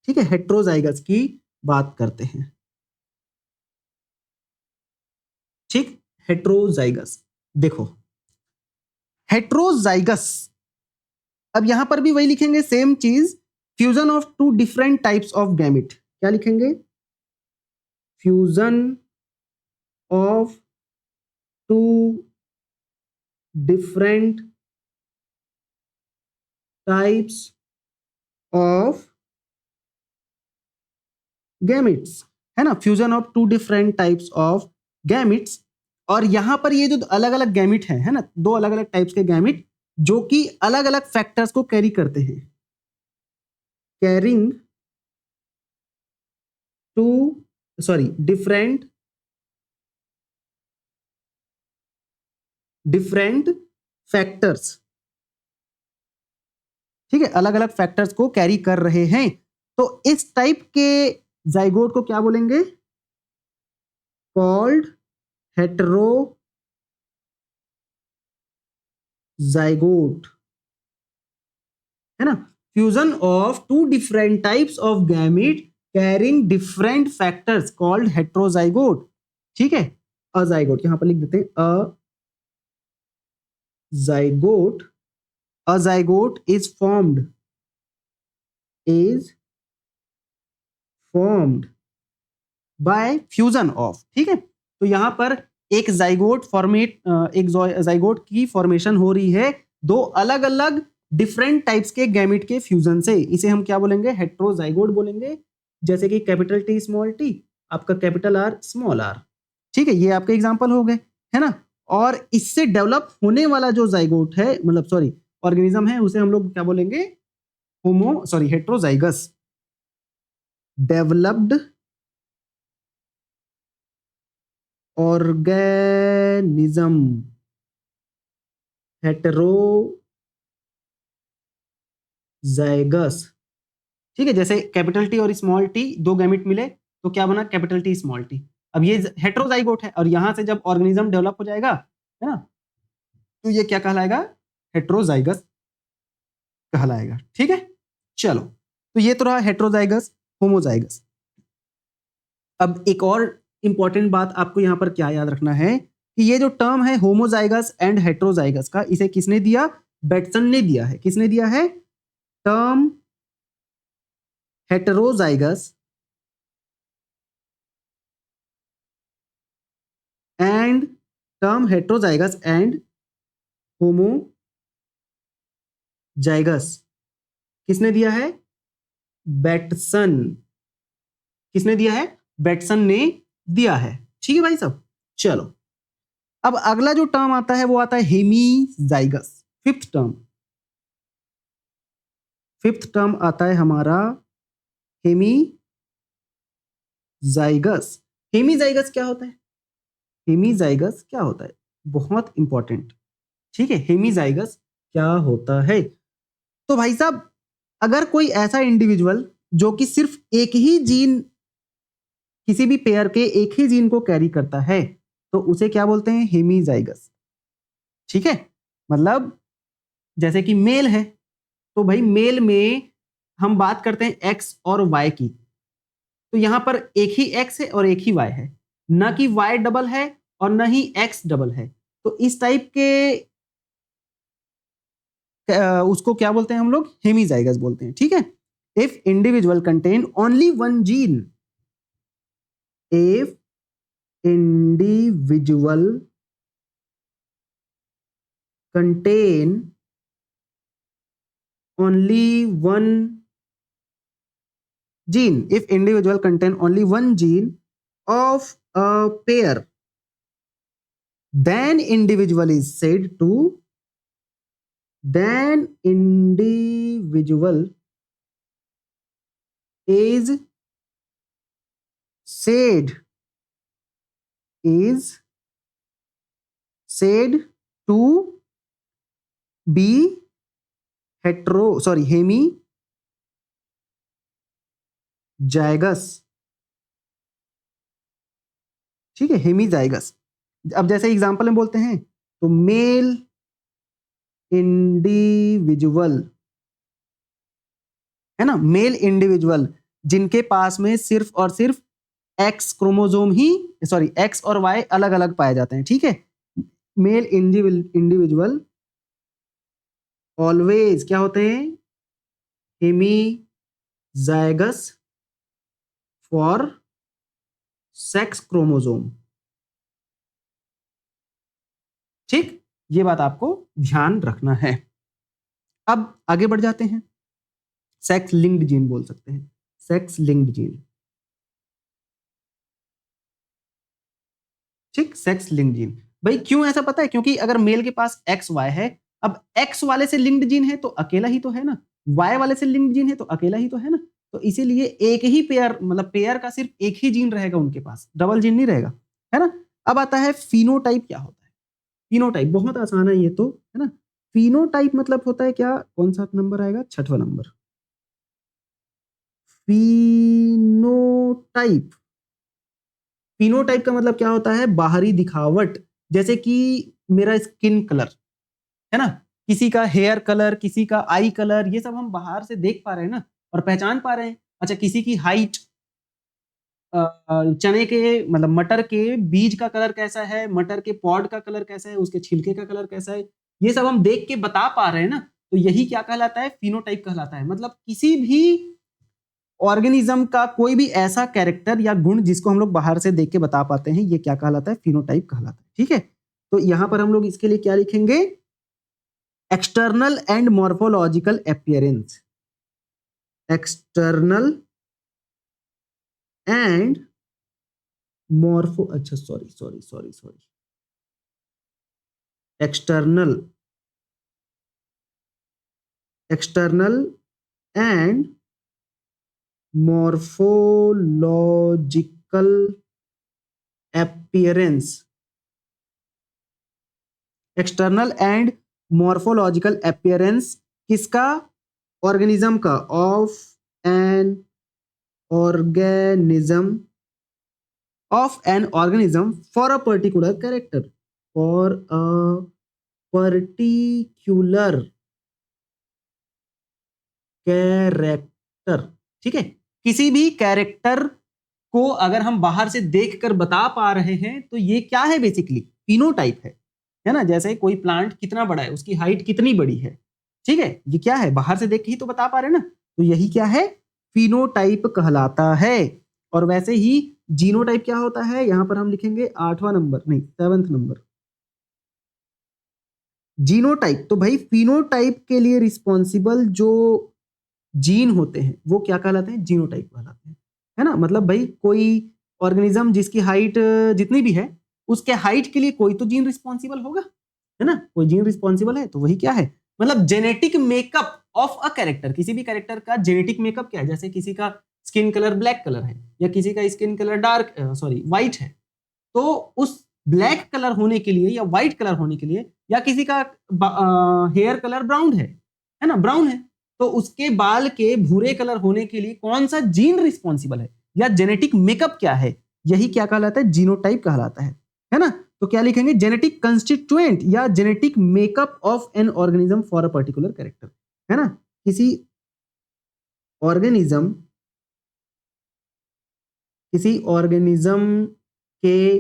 ठीक है, हेट्रोजाइगस की बात करते हैं। ठीक, हेट्रोजाइगस, देखो हेट्रोजाइगस, अब यहां पर भी वही लिखेंगे सेम चीज, fusion of two different types of gamete. क्या लिखेंगे, fusion of two different types of gametes, है ना, fusion of two different types of gametes. और यहां पर ये जो अलग अलग गैमिट है ना, दो अलग अलग टाइप्स के गैमिट जो कि अलग अलग फैक्टर्स को कैरी करते हैं, carrying two sorry different factors, ठीक है, अलग अलग फैक्टर्स को कैरी कर रहे हैं। तो इस टाइप के जाइगोट को क्या बोलेंगे? कॉल्ड हेटेरोजाइगोट, है ना। Fusion of two different types of gamete carrying different factors called heterozygote, ठीक है। अजाइगोट यहां पर लिख देते हैं, a zygote, a zygote is formed by fusion of, ठीक है। तो यहां पर एक जाइगोट की फॉर्मेशन हो रही है दो अलग अलग डिफरेंट टाइप्स के गैमिट के फ्यूजन से। इसे हम क्या बोलेंगे? हेट्रोजाइगोट बोलेंगे। जैसे कि कैपिटल टी स्मॉल टी, आपका कैपिटल आर स्मॉल आर, ठीक है। ये आपके एग्जांपल हो गए, है ना। और इससे डेवलप होने वाला जो जाइगोट है, मतलब सॉरी ऑर्गेनिज्म है, उसे हम लोग क्या बोलेंगे? हेट्रोजाइगस। डेवलप्ड ऑर्गेनिज्म, हेटेरोजाइगस, ठीक है। जैसे कैपिटल टी और स्मॉल टी दो गैमिट मिले तो क्या बना? Capital T small T. अब ये हेटेरोजाइगोट है और यहां से जब ऑर्गेनिज्म डेवलप हो जाएगा, है ना, तो ये क्या कहलाएगा? हेटेरोजाइगस कहलाएगा, ठीक है। चलो, तो ये तो रहा हेटेरोजाइगस, होमोजाइगस। अब एक और इंपॉर्टेंट बात आपको यहां पर क्या याद रखना है कि ये जो टर्म है होमोजाइगस एंड हेटेरोजाइगस का, इसे किसने दिया? बेटसन ने दिया है। किसने दिया है? Term heterozygous and term heterozygous and homozygous किसने दिया है? बेटसन। किसने दिया है? बेटसन ने दिया है, ठीक है भाई साहब। चलो, अब अगला जो टर्म आता है वो आता है हेमीजाइगस। फिफ्थ टर्म आता है हमारा हेमीजाइगस। हेमीजाइगस क्या होता है? हेमीजाइगस क्या होता है? बहुत इंपॉर्टेंट, ठीक है। हेमीजाइगस क्या होता है? तो भाई साहब, अगर कोई ऐसा इंडिविजुअल जो कि सिर्फ एक ही जीन, किसी भी पेयर के एक ही जीन को कैरी करता है, तो उसे क्या बोलते हैं? हेमीजाइगस, ठीक है। मतलब जैसे कि मेल है, तो भाई मेल में हम बात करते हैं एक्स और वाई की, तो यहां पर एक ही एक्स है और एक ही वाई है, ना कि वाई डबल है और ना ही एक्स डबल है। तो इस टाइप के उसको क्या बोलते हैं हम लोग? हेमीजाइगस बोलते हैं, ठीक है। If individual contain only one gene, if individual contain only one gene, if individual contain only one gene of a pair, then individual is said to, then individual is said to be hemizygous, ठीक है, hemizygous. अब जैसे example में बोलते हैं तो mail individual, है ना, मेल इंडिविजुअल जिनके पास में सिर्फ और सिर्फ एक्स क्रोमोजोम ही, सॉरी एक्स और वाई अलग अलग पाए जाते हैं, ठीक है। मेल इंडिविजुअल ऑलवेज क्या होते हैं? हेमीजाइगस फॉर सेक्स क्रोमोजोम, ठीक। ये बात आपको ध्यान रखना है। अब आगे बढ़ जाते हैं। सेक्स लिंक्ड जीन बोल सकते हैं, सेक्स लिंक्ड जीन, ठीक। सेक्स लिंक्ड जीन, भाई क्यों ऐसा पता है? क्योंकि अगर मेल के पास एक्स वाई है, अब एक्स वाले से लिंक्ड जीन है तो अकेला ही तो है ना, वाई वाले से लिंक्ड जीन है तो अकेला ही तो है ना। तो इसीलिए एक ही पेयर, मतलब पेयर का सिर्फ एक ही जीन रहेगा उनके पास, डबल जीन नहीं रहेगा, है ना। अब आता है फिनोटाइप क्या होता है। फिनोटाइप बहुत आसान है ये तो, है ना। फिनोटाइप मतलब होता है क्या, कौन सा नंबर आएगा, छठवां नंबर। फिनोटाइप, फिनोटाइप का मतलब क्या होता है, बाहरी दिखावट। जैसे कि मेरा स्किन कलर, है ना, किसी का हेयर कलर, किसी का आई कलर, ये सब हम बाहर से देख पा रहे हैं ना, और पहचान पा रहे हैं। अच्छा, किसी की हाइट, चने के मतलब मटर के बीज का कलर कैसा है, मटर के पॉड का कलर कैसा है, उसके छिलके का कलर कैसा है, ये सब हम देख के बता पा रहे हैं ना। तो यही क्या कहलाता है, फिनोटाइप कहलाता है। मतलब किसी भी ऑर्गेनिज्म का कोई भी ऐसा कैरेक्टर या गुण जिसको हम लोग बाहर से देख के बता पाते हैं, ये क्या कहलाता है, फिनोटाइप कहलाता है। ठीक है, तो यहां पर हम लोग इसके लिए क्या लिखेंगे, external and morphological appearance, external and morpho, अच्छा sorry sorry sorry sorry, external, external and morphological appearance, external and morphological appearance किसका, ऑर्गेनिज्म का, of an organism, of an organism for a particular character, for a particular character। ठीक है, किसी भी character को अगर हम बाहर से देखकर बता पा रहे हैं तो ये क्या है, बेसिकली फिनोटाइप है ना। जैसे कोई प्लांट कितना बड़ा है, उसकी हाइट कितनी बड़ी है, ठीक है, ये क्या है, बाहर से देख के ही तो बता पा रहे हैं ना। तो यही क्या है, फिनोटाइप कहलाता है। और वैसे ही जीनोटाइप क्या होता है, यहां पर हम लिखेंगे 8वां नंबर, नहीं 7th नंबर, जीनोटाइप। तो भाई फिनोटाइप के लिए रिस्पॉन्सिबल जो जीन होते हैं वो क्या कहलाते हैं, जीनोटाइप कहलाते हैं, है ना। मतलब भाई कोई ऑर्गेनिज्म जिसकी हाइट जितनी भी है, उसके हाइट के लिए कोई तो जीन रिस्पॉन्सिबल होगा, है ना, कोई जीन रिस्पॉन्सिबल है, तो वही क्या है, मतलब genetic makeup of a character. किसी भी कैरेक्टर का जेनेटिक मेकअप क्या है, जैसे किसी का स्किन कलर ब्लैक कलर है, या किसी का skin colour dark sorry white है, तो उस ब्लैक कलर होने के लिए या व्हाइट कलर होने के लिए, या किसी का हेयर कलर ब्राउन है ना, ब्राउन है, तो उसके बाल के भूरे कलर होने के लिए कौन सा जीन रिस्पॉन्सिबल है, या जेनेटिक मेकअप क्या है, यही क्या कहलाता है, जीनोटाइप कहलाता है ना। तो क्या लिखेंगे, जेनेटिक कंस्टिट्यूएंट या genetic makeup of an organism for a particular character, है ना। किसी ऑर्गेनिज्म, किसी ऑर्गेनिज्म के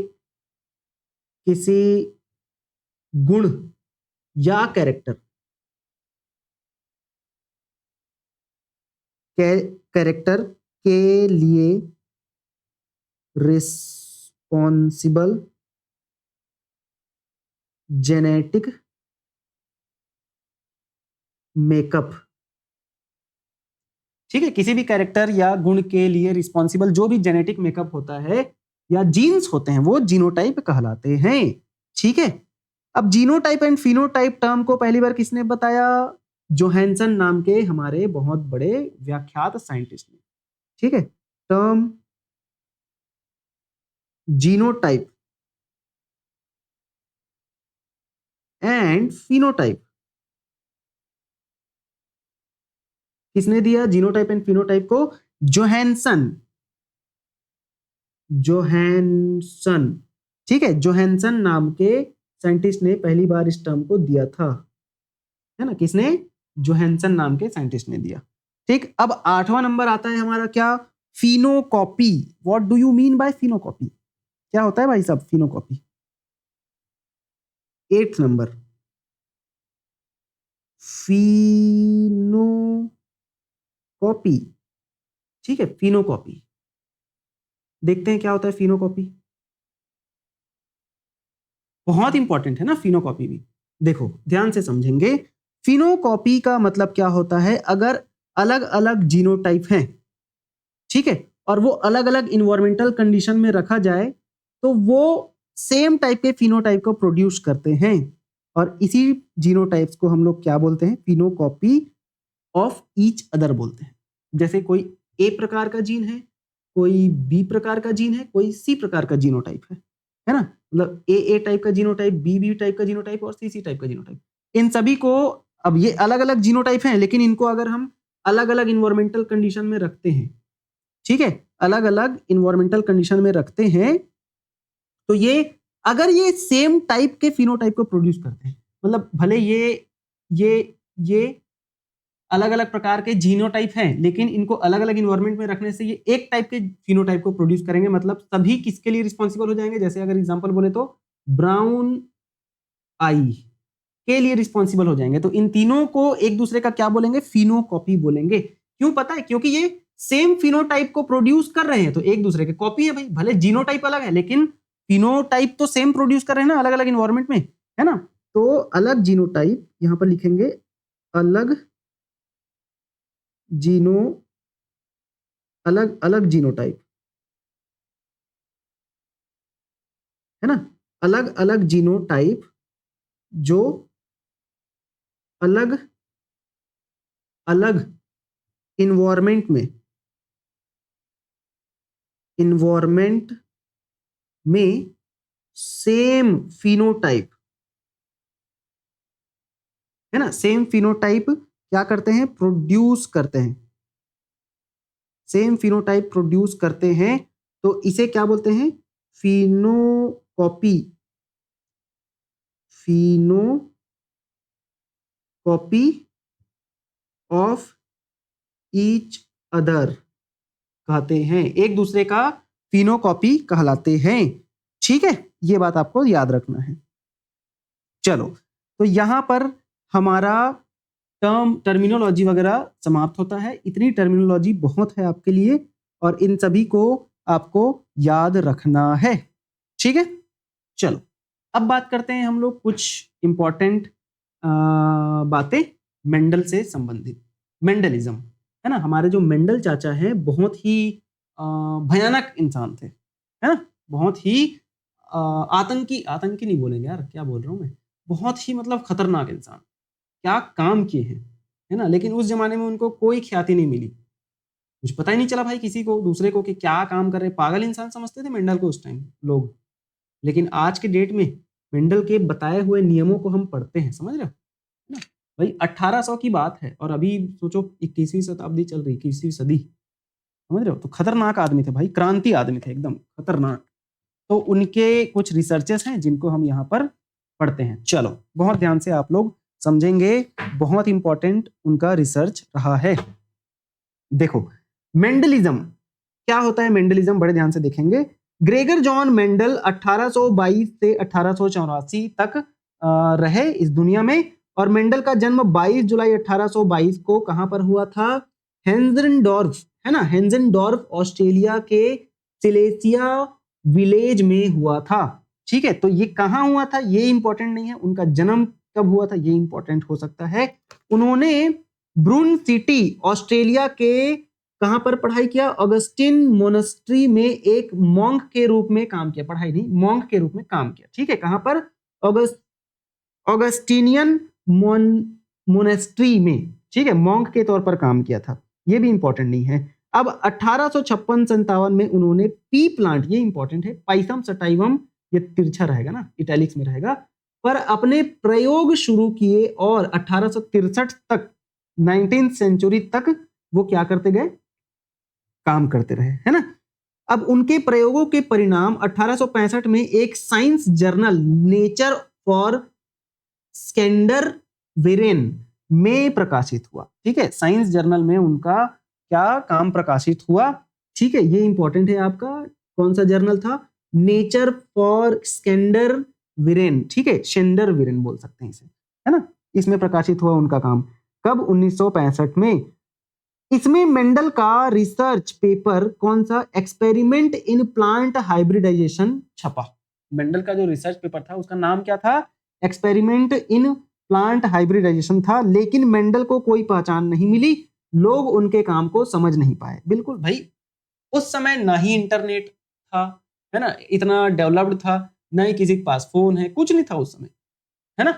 किसी गुण या कैरेक्टर, कैरेक्टर के लिए रिस्पॉन्सिबल जेनेटिक मेकअप। ठीक है, किसी भी कैरेक्टर या गुण के लिए रिस्पॉन्सिबल जो भी जेनेटिक मेकअप होता है या जीन्स होते हैं, वो जीनोटाइप कहलाते हैं। ठीक है, अब जीनोटाइप एंड फिनोटाइप टर्म को पहली बार किसने बताया, जोहानसन नाम के हमारे बहुत बड़े व्याख्यात साइंटिस्ट ने। ठीक है, टर्म जीनोटाइप एंड फिनोटाइप किसने दिया, जीनोटाइप एंड फिनोटाइप को जोहानसन, जोहानसन। ठीक है, जोहानसन नाम के साइंटिस्ट ने पहली बार इस टर्म को दिया था, है ना, किसने, जोहानसन नाम के साइंटिस्ट ने दिया। ठीक, अब 8वां नंबर आता है हमारा क्या, phenocopy. What do you mean by phenocopy, क्या होता है भाई साहब फिनोकॉपी। 8th number, phenocopy. ठीक है, फिनोकॉपी, देखते हैं क्या होता है फिनोकॉपी। बहुत इंपॉर्टेंट है ना फिनोकॉपी भी। देखो ध्यान से समझेंगे, फिनोकॉपी का मतलब क्या होता है, अगर अलग अलग जीनोटाइप हैं, ठीक है, और वो अलग अलग इन्वायरमेंटल कंडीशन में रखा जाए तो वो सेम टाइप के फिनोटाइप को प्रोड्यूस करते हैं, और इसी जीनोटाइप्स को हम लोग क्या बोलते हैं, फिनोकॉपी ऑफ ईच अदर बोलते हैं। जैसे कोई ए प्रकार का जीन है, कोई बी प्रकार का जीन है, कोई सी प्रकार का जीनोटाइप है ना? मतलब ए टाइप का जीनोटाइप, बी टाइप का जीनोटाइप और सी टाइप का जीनोटाइप। इन सभी को, अब ये अलग-अलग जीनोटाइप हैं, लेकिन इनको अगर हम अलग-अलग एनवायरमेंटल कंडीशन में रखते हैं, ठीक है? अलग-अलग एनवायरमेंटल कंडीशन में रखते हैं, तो ये अगर ये सेम टाइप के फिनोटाइप को प्रोड्यूस करते हैं, मतलब भले ये अलग-अलग प्रकार के जीनोटाइप हैं, लेकिन इनको अलग-अलग एनवायरनमेंट में रखने से ये एक टाइप के फिनोटाइप को प्रोड्यूस करेंगे, मतलब सभी किसके लिए रिस्पॉन्सिबल हो जाएंगे? जैसे अगर एग्जांपल बोले तो ब्राउन आई के लिए रिस्पॉन्सिबल हो जाएंगे। तो इन तीनों को एक दूसरे का क्या बोलेंगे? फिनोकॉपी बोलेंगे। क्यों पता है? क्योंकि ये सेम फिनोटाइप को प्रोड्यूस कर रहे हैं, तो एक दूसरे के कॉपी है भाई। भले जीनोटाइप अलग है, लेकिन फिनोटाइप तो सेम प्रोड्यूस कर रहे हैं ना, अलग अलग इन्वायरमेंट में, है ना? तो अलग जीनोटाइप, यहां पर लिखेंगे अलग अलग जीनोटाइप, है ना? अलग अलग जीनोटाइप जो अलग अलग इन्वायरमेंट में सेम फिनोटाइप, है ना? सेम फिनोटाइप क्या करते हैं? प्रोड्यूस करते हैं। सेम फिनोटाइप प्रोड्यूस करते हैं, तो इसे क्या बोलते हैं? Phenocopy. Phenocopy of each other कहते हैं, एक दूसरे का फिनोकॉपी कहलाते हैं। ठीक है, ये बात आपको याद रखना है। चलो, तो यहां पर हमारा टर्मिनोलॉजी वगैरह समाप्त होता है। इतनी टर्मिनोलॉजी बहुत है आपके लिए, और इन सभी को आपको याद रखना है। ठीक है, चलो अब बात करते हैं हम लोग कुछ इंपॉर्टेंट बातें मेंडल से संबंधित। मेंडलिज्म, है ना? हमारे जो मेंडल चाचा हैं बहुत ही भयानक इंसान थे, है ना? बहुत ही आतंकी नहीं बोलेंगे यार, क्या बोल रहा हूं मैं, बहुत ही मतलब खतरनाक इंसान। क्या काम किए हैं, है ना? लेकिन उस जमाने में उनको कोई ख्याति नहीं मिली, कुछ पता ही नहीं चला भाई किसी को, दूसरे को, कि क्या काम कर रहे। पागल इंसान समझते थे मेंडल को उस टाइम लोग। लेकिन आज के डेट में मेंडल के बताए हुए नियमों को हम पढ़ते हैं, समझ रहे हो ना? भाई 1800 की बात है, और अभी सोचो 21वीं शताब्दी चल रही, 21वीं सदी, समझ रहे हो? तो खतरनाक आदमी थे भाई, क्रांति आदमी थे, एकदम खतरनाक। तो उनके कुछ रिसर्चेस हैं जिनको हम यहाँ पर पढ़ते हैं। चलो बहुत ध्यान से आप लोग समझेंगे, बहुत इंपॉर्टेंट उनका रिसर्च रहा है। देखो मेंडलिज्म क्या होता है, मेंडलिज्म बड़े ध्यान से देखेंगे। ग्रेगर जॉन मेंडल 1822 से 1884 तक रहे इस दुनिया में, और मेंडल का जन्म 22 जुलाई 1822 को कहां पर हुआ था? हेंजेनडॉर्फ, है ना? हेंजेनडॉर्फ ऑस्ट्रेलिया के सिलेसिया विलेज में हुआ था। ठीक है, तो ये कहां हुआ था ये इंपॉर्टेंट नहीं है, उनका जन्म कब हुआ था ये इंपॉर्टेंट हो सकता है। उन्होंने ब्रून सिटी ऑस्ट्रेलिया के कहां पर पढ़ाई किया? ऑगस्टिन मोनेस्ट्री में एक मॉन्क के रूप में काम किया, पढ़ाई नहीं, मॉन्क के रूप में काम किया। ठीक है, कहां पर? ऑगस्टिनियन मोनेस्ट्री में, ठीक है, मॉन्क के तौर पर काम किया था। ये भी इंपॉर्टेंट नहीं है। अब 1856-57 में उन्होंने पी प्लांट, ये इंपॉर्टेंट है, पाइथम सटाइवम, ये तिरछा रहेगा ना, इटैलिक्स में रहेगा, पर अपने प्रयोग शुरू किए, और 1863 तक, 19th सेंचुरी तक वो क्या करते गए? काम करते रहे, है ना? अब उनके प्रयोगों के परिणाम 1865 में एक साइंस जर्नल नेचर फॉर स्केंडर वेरेन में प्रकाशित हुआ। ठीक है, साइंस जर्नल में उनका क्या काम प्रकाशित हुआ? ठीक है, ये इंपॉर्टेंट है आपका। कौन सा जर्नल था? नेचर फॉर स्केंडर विरेन। ठीक है, शेंडर विरेन बोल सकते हैं इसे, है ना? इसमें प्रकाशित हुआ उनका काम कब? 1965 में। इसमें मेंडल का रिसर्च पेपर कौन सा? एक्सपेरिमेंट इन प्लांट हाइब्रिडाइजेशन छपा। मेंडल का जो रिसर्च पेपर था उसका नाम क्या था? एक्सपेरिमेंट इन प्लांट हाइब्रिडाइजेशन था। लेकिन मेंडल को कोई पहचान नहीं मिली, लोग उनके काम को समझ नहीं पाए। बिल्कुल भाई, उस समय ना ही इंटरनेट था, है ना, इतना डेवलप्ड था, ना ही किसी के पास फोन है, कुछ नहीं था उस समय, है ना?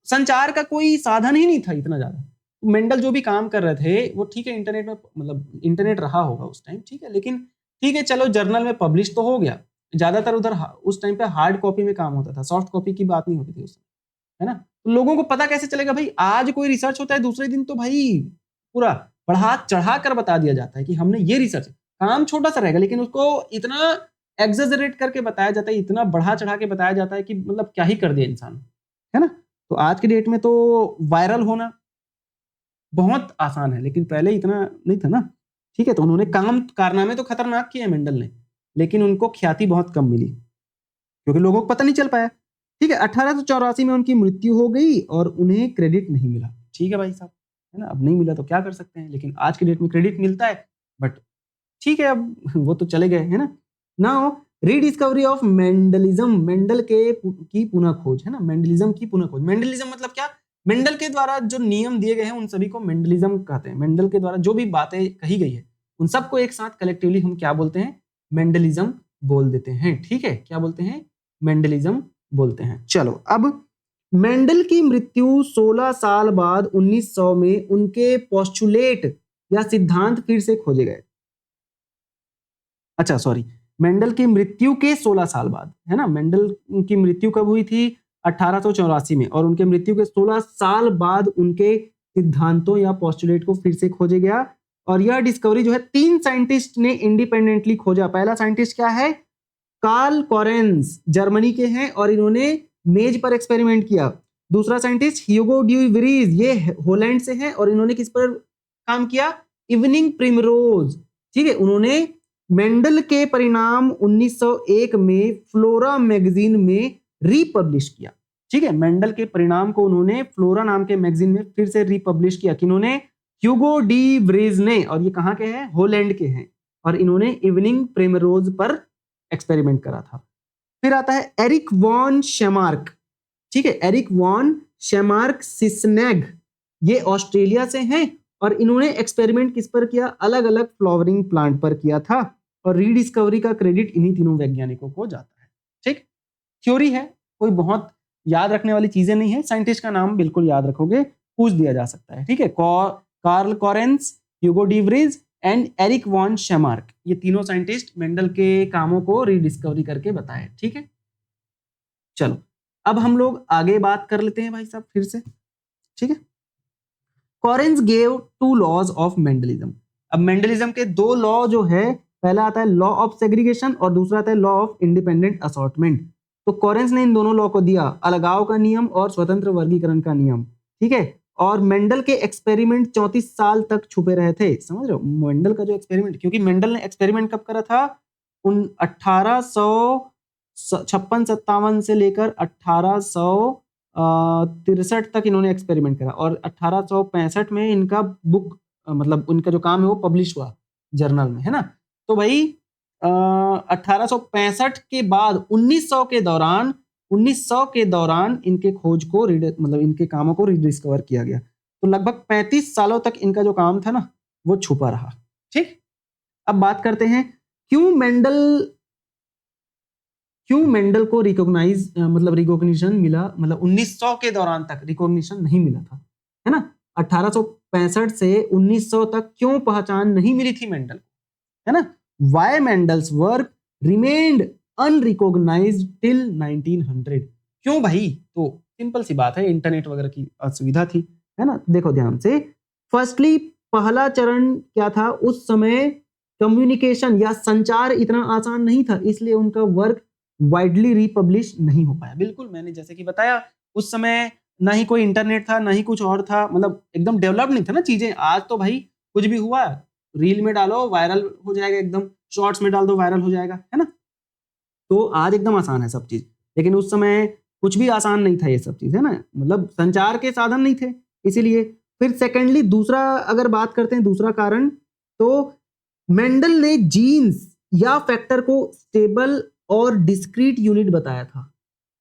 संचार का कोई साधन ही नहीं था इतना ज्यादा, मेंडल जो भी काम कर रहे थे वो ठीक है, इंटरनेट में मतलब इंटरनेट रहा होगा उस टाइम, ठीक है, लेकिन ठीक है चलो जर्नल में पब्लिश तो हो गया। ज्यादातर उधर उस टाइम पे हार्ड कॉपी में काम होता था, सॉफ्ट कॉपी की बात नहीं होती थी उस समय, है ना। तो लोगों को पता कैसे चलेगा भाई, आज कोई रिसर्च होता है दूसरे दिन तो भाई पूरा बढ़ा चढ़ा कर बता दिया जाता है कि हमने ये रिसर्च, काम छोटा सा रहेगा लेकिन उसको इतना एग्जेजरेट करके बताया जाता है, इतना बढ़ा चढ़ा के बताया जाता है कि मतलब क्या ही कर दिया इंसान, है ना। तो आज के डेट में तो वायरल होना बहुत आसान है, लेकिन पहले इतना नहीं था ना, ठीक है। तो उन्होंने काम कारनामे तो खतरनाक किए मेंडल ने, लेकिन उनको ख्याति बहुत कम मिली क्योंकि लोगों को पता नहीं चल पाया, ठीक है। 1884 में उनकी मृत्यु हो गई और उन्हें क्रेडिट नहीं मिला, ठीक है भाई साहब, है ना। अब नहीं मिला तो क्या कर सकते हैं, लेकिन आज के डेट में क्रेडिट मिलता है, बट ठीक है अब वो तो चले गए, है ना। Now rediscovery of Mendelism, Mendel के की पुनः खोज, है ना, मेंडलिज्म की पुनः खोज। मेंडलिज्म मतलब क्या, मेंडल के द्वारा जो नियम दिए गए हैं उन सभी को मेंडलिज्म कहते हैं। मेंडल के द्वारा जो भी बातें कही गई है उन सबको एक साथ कलेक्टिवली हम क्या बोलते हैं, मेंडलिज्म बोल देते हैं, ठीक है। क्या बोलते हैं, मेंडलिज्म बोलते हैं। चलो अब मेंडल की मृत्यु 16 साल बाद 1900 में उनके पोस्टुलेट या सिद्धांत फिर से खोजे गए। अच्छा सॉरी, मेंडल की मृत्यु के 16 साल बाद, है ना। मेंडल की मृत्यु कब हुई थी, 1884 में, और उनके मृत्यु के 16 साल बाद उनके सिद्धांतों या पोस्टुलेट को फिर से खोजे गया। और यह डिस्कवरी जो है 3 साइंटिस्ट ने इंडिपेंडेंटली खोजा। पहला साइंटिस्ट क्या है, कार्ल कॉरेंस, जर्मनी के हैं और इन्होंने मेज पर एक्सपेरिमेंट किया। दूसरा साइंटिस्ट ह्यूगो ड्यू वरीज, ये हॉलैंड से हैं और इन्होंने किस पर काम किया, इवनिंग प्रिमरोज, ठीक है। उन्होंने मेंडल के परिणाम 1901 में फ्लोरा मैगजीन में रीपब्लिश किया, ठीक है। मेंडल के परिणाम को उन्होंने फ्लोरा नाम के मैगजीन में फिर से रीपब्लिश किया। किन्होंने, ह्यूगो डी व्रीज ने, और ये कहाँ के हैं, हॉलैंड के हैं, और इन्होंने इवनिंग प्रिमरोज पर एक्सपेरिमेंट करा था। फिर आता है एरिक वॉन शेमार्क, ठीक है, एरिक वॉन शेमार्क सिस्नेग, ये ऑस्ट्रेलिया से हैं और इन्होंने एक्सपेरिमेंट किस पर किया, अलग अलग फ्लावरिंग प्लांट पर किया था, और रीडिस्कवरी का क्रेडिट इन्हीं तीनों वैज्ञानिकों को जाता है, ठीक। थ्योरी है, कोई बहुत याद रखने वाली चीजें नहीं है, साइंटिस्ट का नाम बिल्कुल याद रखोगे, पूछ दिया जा सकता है, ठीक है। Carl Correns, Hugo de Vries and Erich von Tschermak, ये तीनों साइंटिस्ट मेंडल के कामों को रीडिस्कवरी करके बताए, ठीक है। चलो अब हम लोग आगे बात कर लेते हैं भाई साहब फिर से, ठीक है। Correns gave 2 laws of mendelism. अब मेंडलिज्म के 2 लॉ जो है, पहला आता है लॉ ऑफ सेग्रीगेशन और दूसरा आता है लॉ ऑफ इंडिपेंडेंट असॉर्टमेंट। तो कॉरेंस ने इन दोनों लॉ को दिया, अलगाव का नियम और स्वतंत्र वर्गीकरण का नियम, ठीक है। और मेंडल के एक्सपेरिमेंट 34 साल तक छुपे रहे थे, समझ रहे हो, मेंडल का जो एक्सपेरिमेंट, क्योंकि मेंडल ने एक्सपेरिमेंट कब करा था, उन 1856-57 से लेकर 1863 तक इन्होंने एक्सपेरिमेंट करा, और 1865 में इनका बुक मतलब उनका जो काम है वो पब्लिश हुआ जर्नल में, है ना। तो भाई 1865 के बाद 1900 के दौरान इनके खोज को मतलब इनके कामों को रिडिस्कवर किया गया। तो लगभग 35 सालों तक इनका जो काम था ना वो छुपा रहा, ठीक। अब बात करते हैं क्यों मेंडल को रिकॉग्निशन मिला, मतलब 1900 के दौरान तक रिकॉग्निशन नहीं मिला था, है ना। 1865 से 1900 तक क्यों पहचान नहीं मिली थी मेंडल को, है ना। Why Mendel's work remained unrecognized till 1900? क्यों भाई, तो सिंपल सी बात है, इंटरनेट वगैरह की असुविधा थी, है ना। देखो ध्यान से, फर्स्टली पहला चरण क्या था, उस समय कम्युनिकेशन या संचार इतना आसान नहीं था, इसलिए उनका वर्क वाइडली रिपब्लिश नहीं हो पाया। बिल्कुल मैंने जैसे कि बताया, उस समय ना ही कोई इंटरनेट था ना ही कुछ और था, मतलब एकदम डेवलप नहीं था ना चीजें। आज तो भाई कुछ भी हुआ रील में डालो वायरल हो जाएगा, एकदम शॉर्ट्स में डाल दो वायरल हो जाएगा, है ना। तो आज एकदम आसान है सब चीज, लेकिन उस समय कुछ भी आसान नहीं था ये सब चीज, है ना, मतलब संचार के साधन नहीं थे, इसीलिए। फिर सेकेंडली दूसरा अगर बात करते हैं, दूसरा कारण, तो मेंडल ने जीन्स या फैक्टर को स्टेबल और डिस्क्रीट यूनिट बताया था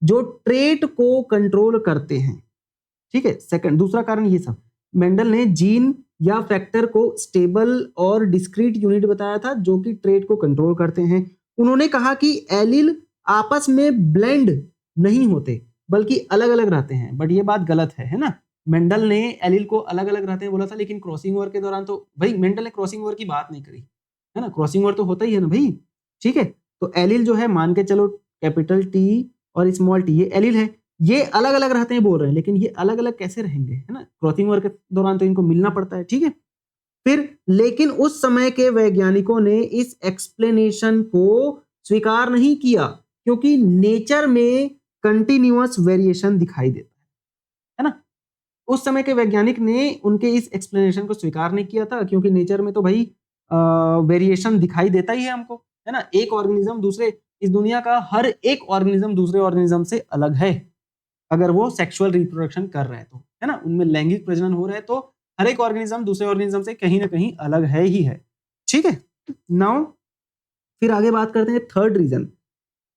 जो ट्रेट को कंट्रोल करते हैं, ठीक है। सेकंड दूसरा कारण ये सब, मेंडल ने जीन या फैक्टर को स्टेबल और डिस्क्रीट यूनिट बताया था जो कि ट्रेट को कंट्रोल करते हैं। उन्होंने कहा कि एलील आपस में ब्लेंड नहीं होते बल्कि अलग अलग रहते हैं, बट ये बात गलत है ना। मेंडल ने एलील को अलग अलग रहते हैं बोला था, लेकिन क्रॉसिंग ओवर के दौरान तो भाई मेंडल ने क्रॉसिंग ओवर की बात नहीं करी, है ना, क्रॉसिंग ओवर तो होता ही है ना भाई, ठीक है। तो एलील जो है मान के चलो कैपिटल टी और स्मॉल टी, ये एलील है, ये अलग अलग रहते हैं बोल रहे हैं, लेकिन ये अलग अलग कैसे रहेंगे, है ना, क्रॉसिंग ओवर के दौरान तो इनको मिलना पड़ता है, ठीक है। फिर लेकिन उस समय के वैज्ञानिकों ने इस एक्सप्लेनेशन को स्वीकार नहीं किया, क्योंकि नेचर में कंटिन्यूअस वेरिएशन दिखाई देता है ना। उस समय के वैज्ञानिक ने उनके इस एक्सप्लेनेशन को स्वीकार नहीं किया था, क्योंकि नेचर में तो भाई वेरिएशन दिखाई देता ही है हमको, है ना। एक ऑर्गेनिज्म दूसरे, इस दुनिया का हर एक ऑर्गेनिज्म दूसरे ऑर्गेनिज्म से अलग है, अगर वो सेक्सुअल रिप्रोडक्शन कर रहे हैं तो, है ना, उनमें लैंगिक प्रजनन हो रहा है, तो हर एक ऑर्गेनिज्म दूसरे ऑर्गेनिज्म से कहीं ना कहीं अलग है ही है, ठीक है। नाउ फिर आगे बात करते हैं थर्ड रीजन,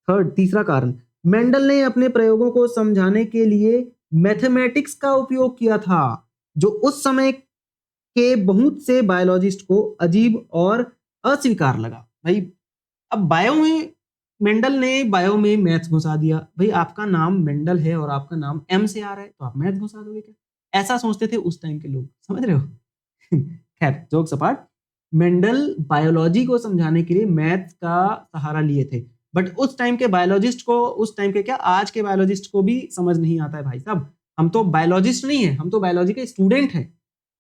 तीसरा कारण, मेंडल ने अपने प्रयोगों को समझाने के लिए मैथमेटिक्स का उपयोग किया था, जो उस समय के बहुत से बायोलॉजिस्ट को अजीब और अस्वीकार लगा। भाई अब बायो में मेंडल ने बायो में मैथ्स घुसा दिया, भाई आपका नाम मेंडल है और आपका नाम एम से आ रहा है तो आप मैथ घुसा दोगे क्या, ऐसा सोचते थे उस टाइम के लोग, समझ रहे हो। खैर जोक्स अपार्ट, मेंडल बायोलॉजी को समझाने के लिए मैथ्स का सहारा लिए थे, बट उस टाइम के बायोलॉजिस्ट को, उस टाइम के क्या आज के बायोलॉजिस्ट को भी समझ नहीं आता है भाई साहब, हम तो बायोलॉजिस्ट नहीं है, हम तो बायोलॉजी के स्टूडेंट हैं,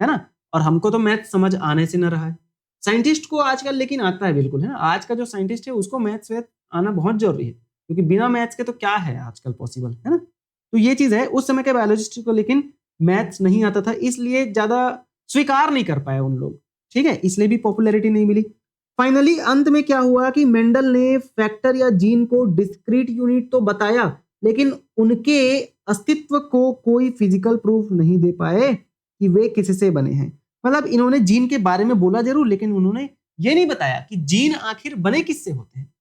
है ना, और हमको तो मैथ समझ आने से न रहा है। साइंटिस्ट को आजकल लेकिन आता है बिल्कुल, है ना, आज का जो साइंटिस्ट है उसको मैथ्स वैथ आना बहुत जरूरी है, क्योंकि बिना मैथ्स के तो क्या है आजकल पॉसिबल, है ना। तो ये चीज है, उस समय के बायोलॉजिस्ट को लेकिन मैथ्स नहीं आता था, इसलिए ज्यादा स्वीकार नहीं कर पाए उन लोग, ठीक है, इसलिए भी पॉपुलैरिटी नहीं मिली। फाइनली अंत में क्या हुआ कि मेंडल ने फैक्टर या जीन को डिस्क्रीट यूनिट तो बताया, लेकिन उनके अस्तित्व को कोई फिजिकल प्रूफ नहीं दे पाए कि वे किससे बने हैं। मतलब इन्होंने जीन के बारे में बोला जरूर, लेकिन उन्होंने ये नहीं बताया कि जीन आखिर बने किससे होते हैं,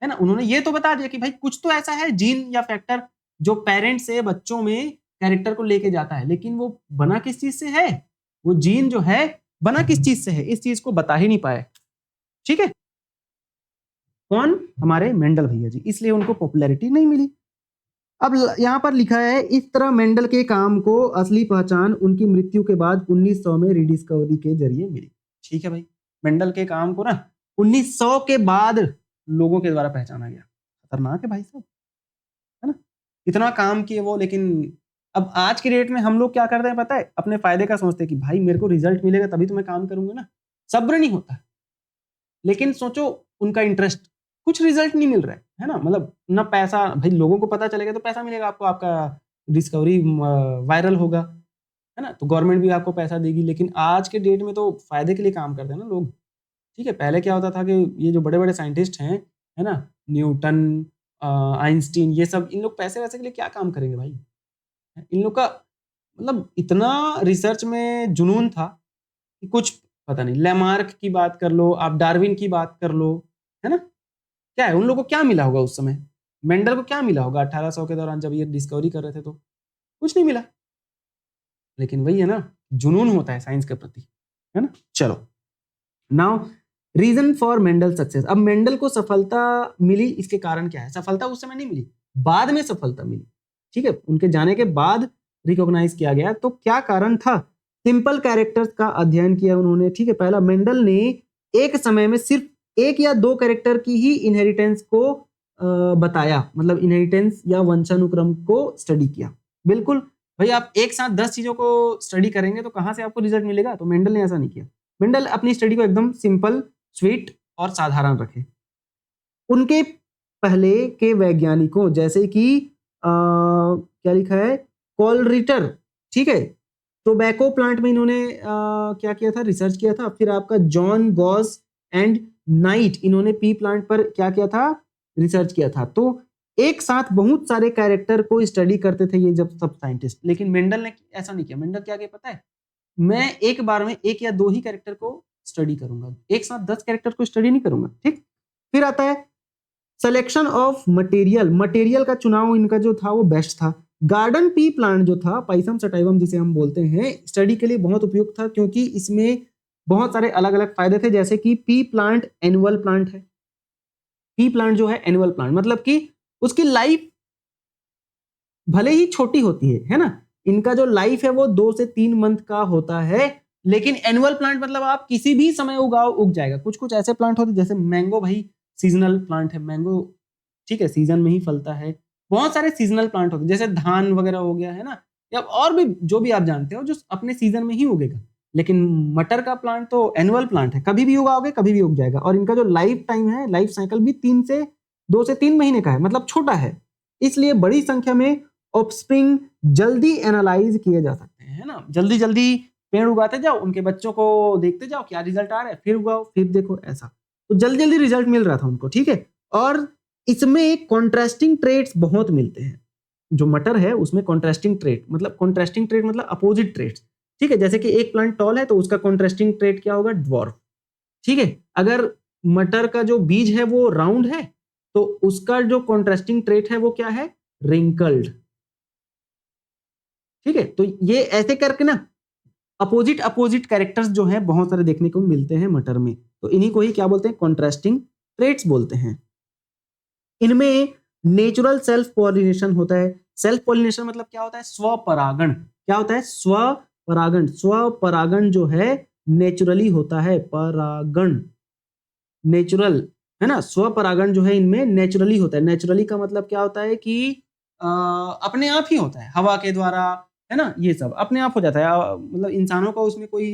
है ना। उन्होंने ये तो बता दिया कि भाई कुछ तो ऐसा है जीन या फैक्टर जो पेरेंट्स से बच्चों में कैरेक्टर को लेके जाता है, लेकिन वो बना किस चीज से है, वो जीन जो है बना किस चीज से है, इस चीज को बता ही नहीं पाए, ठीक है। कौन, हमारे मेंडल भैया जी, इसलिए उनको पॉपुलैरिटी नहीं मिली। अब यहां पर लिखा है, इस तरह मेंडल के काम को असली पहचान उनकी मृत्यु के बाद 1900 में रिडिस्कवरी के जरिए मिली, ठीक है भाई, मेंडल के काम को ना 1900 के बाद लोगों के द्वारा पहचाना गया, खतरनाक है भाई साहब, है ना, इतना काम किए वो। लेकिन अब आज की डेट में हम लोग क्या करते हैं पता है, अपने फायदे का सोचते हैं कि भाई मेरे को रिजल्ट मिलेगा तभी तो मैं काम करूंगा ना, सब्र नहीं होता। लेकिन सोचो उनका इंटरेस्ट, कुछ रिजल्ट नहीं मिल रहा है ना, मतलब ना पैसा, भाई लोगों को पता चलेगा तो पैसा मिलेगा आपको, आपका डिस्कवरी वायरल होगा, है ना, तो गवर्नमेंट भी आपको पैसा देगी। लेकिन आज के डेट में तो फायदे के लिए काम करते हैं ना लोग, ठीक है। पहले क्या होता था कि ये जो बड़े बड़े साइंटिस्ट हैं, है ना, न्यूटन, आइंस्टीन, ये सब, इन लोग पैसे वैसे के लिए क्या काम करेंगे भाई, इन लोग का मतलब इतना रिसर्च में जुनून था कि कुछ पता नहीं। लेमार्क की बात कर लो आप, डार्विन की बात कर लो, है ना, क्या है उन लोगों को क्या मिला होगा उस समय, मेंडल को क्या मिला होगा 1800 के दौरान जब ये डिस्कवरी कर रहे थे, तो कुछ नहीं मिला। लेकिन वही है ना, जुनून होता है साइंस के प्रति, है ना। चलो now reason for Mendel success. अब मेंडल को सफलता मिली, इसके कारण क्या है, सफलता उस समय नहीं मिली, बाद में सफलता मिली, ठीक है, उनके जाने के बाद रिकॉग्नाइज किया गया। तो क्या कारण था, सिंपल कैरेक्टर्स का अध्ययन किया उन्होंने, ठीक है। पहला, मेंडल ने एक समय में सिर्फ एक या दो कैरेक्टर की ही इनहेरिटेंस को बताया, मतलब इनहेरिटेंस या वंशानुक्रम को स्टडी किया। बिल्कुल भाई, आप एक साथ 10 चीजों को स्टडी करेंगे तो कहां से आपको रिजल्ट मिलेगा, तो मेंडल ने ऐसा नहीं किया। मेंडल अपनी स्टडी को एकदम सिंपल, स्वीट और साधारण रखे। उनके पहले के वैज्ञानिकों जैसे कि क्या लिखा है, कॉलरिटर, ठीक है, टोबैको प्लांट में इन्होंने क्या किया था, रिसर्च किया था। फिर आपका जॉन गॉस एंड नाइट, इन्होंने पी प्लांट पर क्या किया था, रिसर्च किया था। तो एक साथ बहुत सारे कैरेक्टर को स्टडी करते थे ये जब सब साइंटिस्ट, लेकिन मेंडल ने ऐसा नहीं किया। मेंडल क्या किया पता है, मैं एक बार में एक या दो ही कैरेक्टर को स्टडी करूंगा, एक साथ 10 कैरेक्टर को स्टडी नहीं करूंगा, ठीक। फिर आता है सिलेक्शन ऑफ मटेरियल, मटेरियल का चुनाव इनका जो था वो बेस्ट था। गार्डन पी प्लांट जो था, पाइसम सटाइवम जिसे हम बोलते हैं, स्टडी के लिए बहुत उपयुक्त था, क्योंकि इसमें बहुत सारे अलग अलग फायदे थे। जैसे कि पी प्लांट एनुअल प्लांट है, पी प्लांट जो है एनुअल प्लांट, मतलब कि उसकी लाइफ भले ही छोटी होती है ना, इनका जो लाइफ है वो 2 से 3 मंथ का होता है, लेकिन एनुअल प्लांट मतलब आप किसी भी समय उगाओ उग जाएगा। कुछ कुछ ऐसे प्लांट होते हैं जैसे मैंगो, भाई सीजनल प्लांट है मैंगो, ठीक है, सीजन में ही फलता है। बहुत सारे सीजनल प्लांट होते हैं जैसे धान वगैरह हो गया है ना, या और भी जो भी आप जानते हो जो अपने सीजन में ही उगेगा। लेकिन मटर का प्लांट तो एनुअल प्लांट है, कभी भी उगाओगे कभी भी उग जाएगा। और इनका जो लाइफ टाइम है, लाइफ साइकिल भी 2 से 3 महीने का है, मतलब छोटा है। इसलिए बड़ी संख्या में ऑफस्प्रिंग जल्दी एनालाइज किए जा सकते हैं, है ना। जल्दी जल्दी पेड़ उगाते जाओ, उनके बच्चों को देखते जाओ क्या रिजल्ट आ रहा है, फिर उगाओ, फिर देखो, ऐसा। तो जल्दी जल्दी रिजल्ट मिल रहा था उनको, ठीक है। और इसमें कॉन्ट्रास्टिंग ट्रेट्स बहुत मिलते हैं। जो मटर है उसमें कॉन्ट्रास्टिंग ट्रेट मतलब अपोजिट ट्रेट्स, ठीक है। जैसे कि एक प्लांट टॉल है तो उसका कॉन्ट्रास्टिंग ट्रेट क्या होगा, ड्वार्फ, ठीक है। अगर मटर का जो बीज है वो राउंड है तो उसका जो कॉन्ट्रास्टिंग ट्रेट है वो क्या है, रिंकल्ड, ठीक है। तो ये ऐसे करके ना अपोजिट अपोजिट कैरेक्टर्स जो है बहुत सारे देखने को मिलते हैं मटर में, तो इन्हीं को ही क्या बोलते हैं, कॉन्ट्रास्टिंग ट्रेट्स बोलते हैं। इनमें नेचुरल सेल्फ पॉलिनेशन होता है। सेल्फ पॉलिनेशन मतलब क्या होता है, स्वपरागण। क्या होता है, स्वपरागण। स्वपरागण जो है नेचुरली होता है, परागण नेचुरल, है ना। स्वपरागण जो है इनमें नेचुरली होता है। नेचुरली का मतलब क्या होता है कि अपने आप ही होता है, हवा के द्वारा, है ना, ये सब अपने आप हो जाता है। मतलब इंसानों का उसमें कोई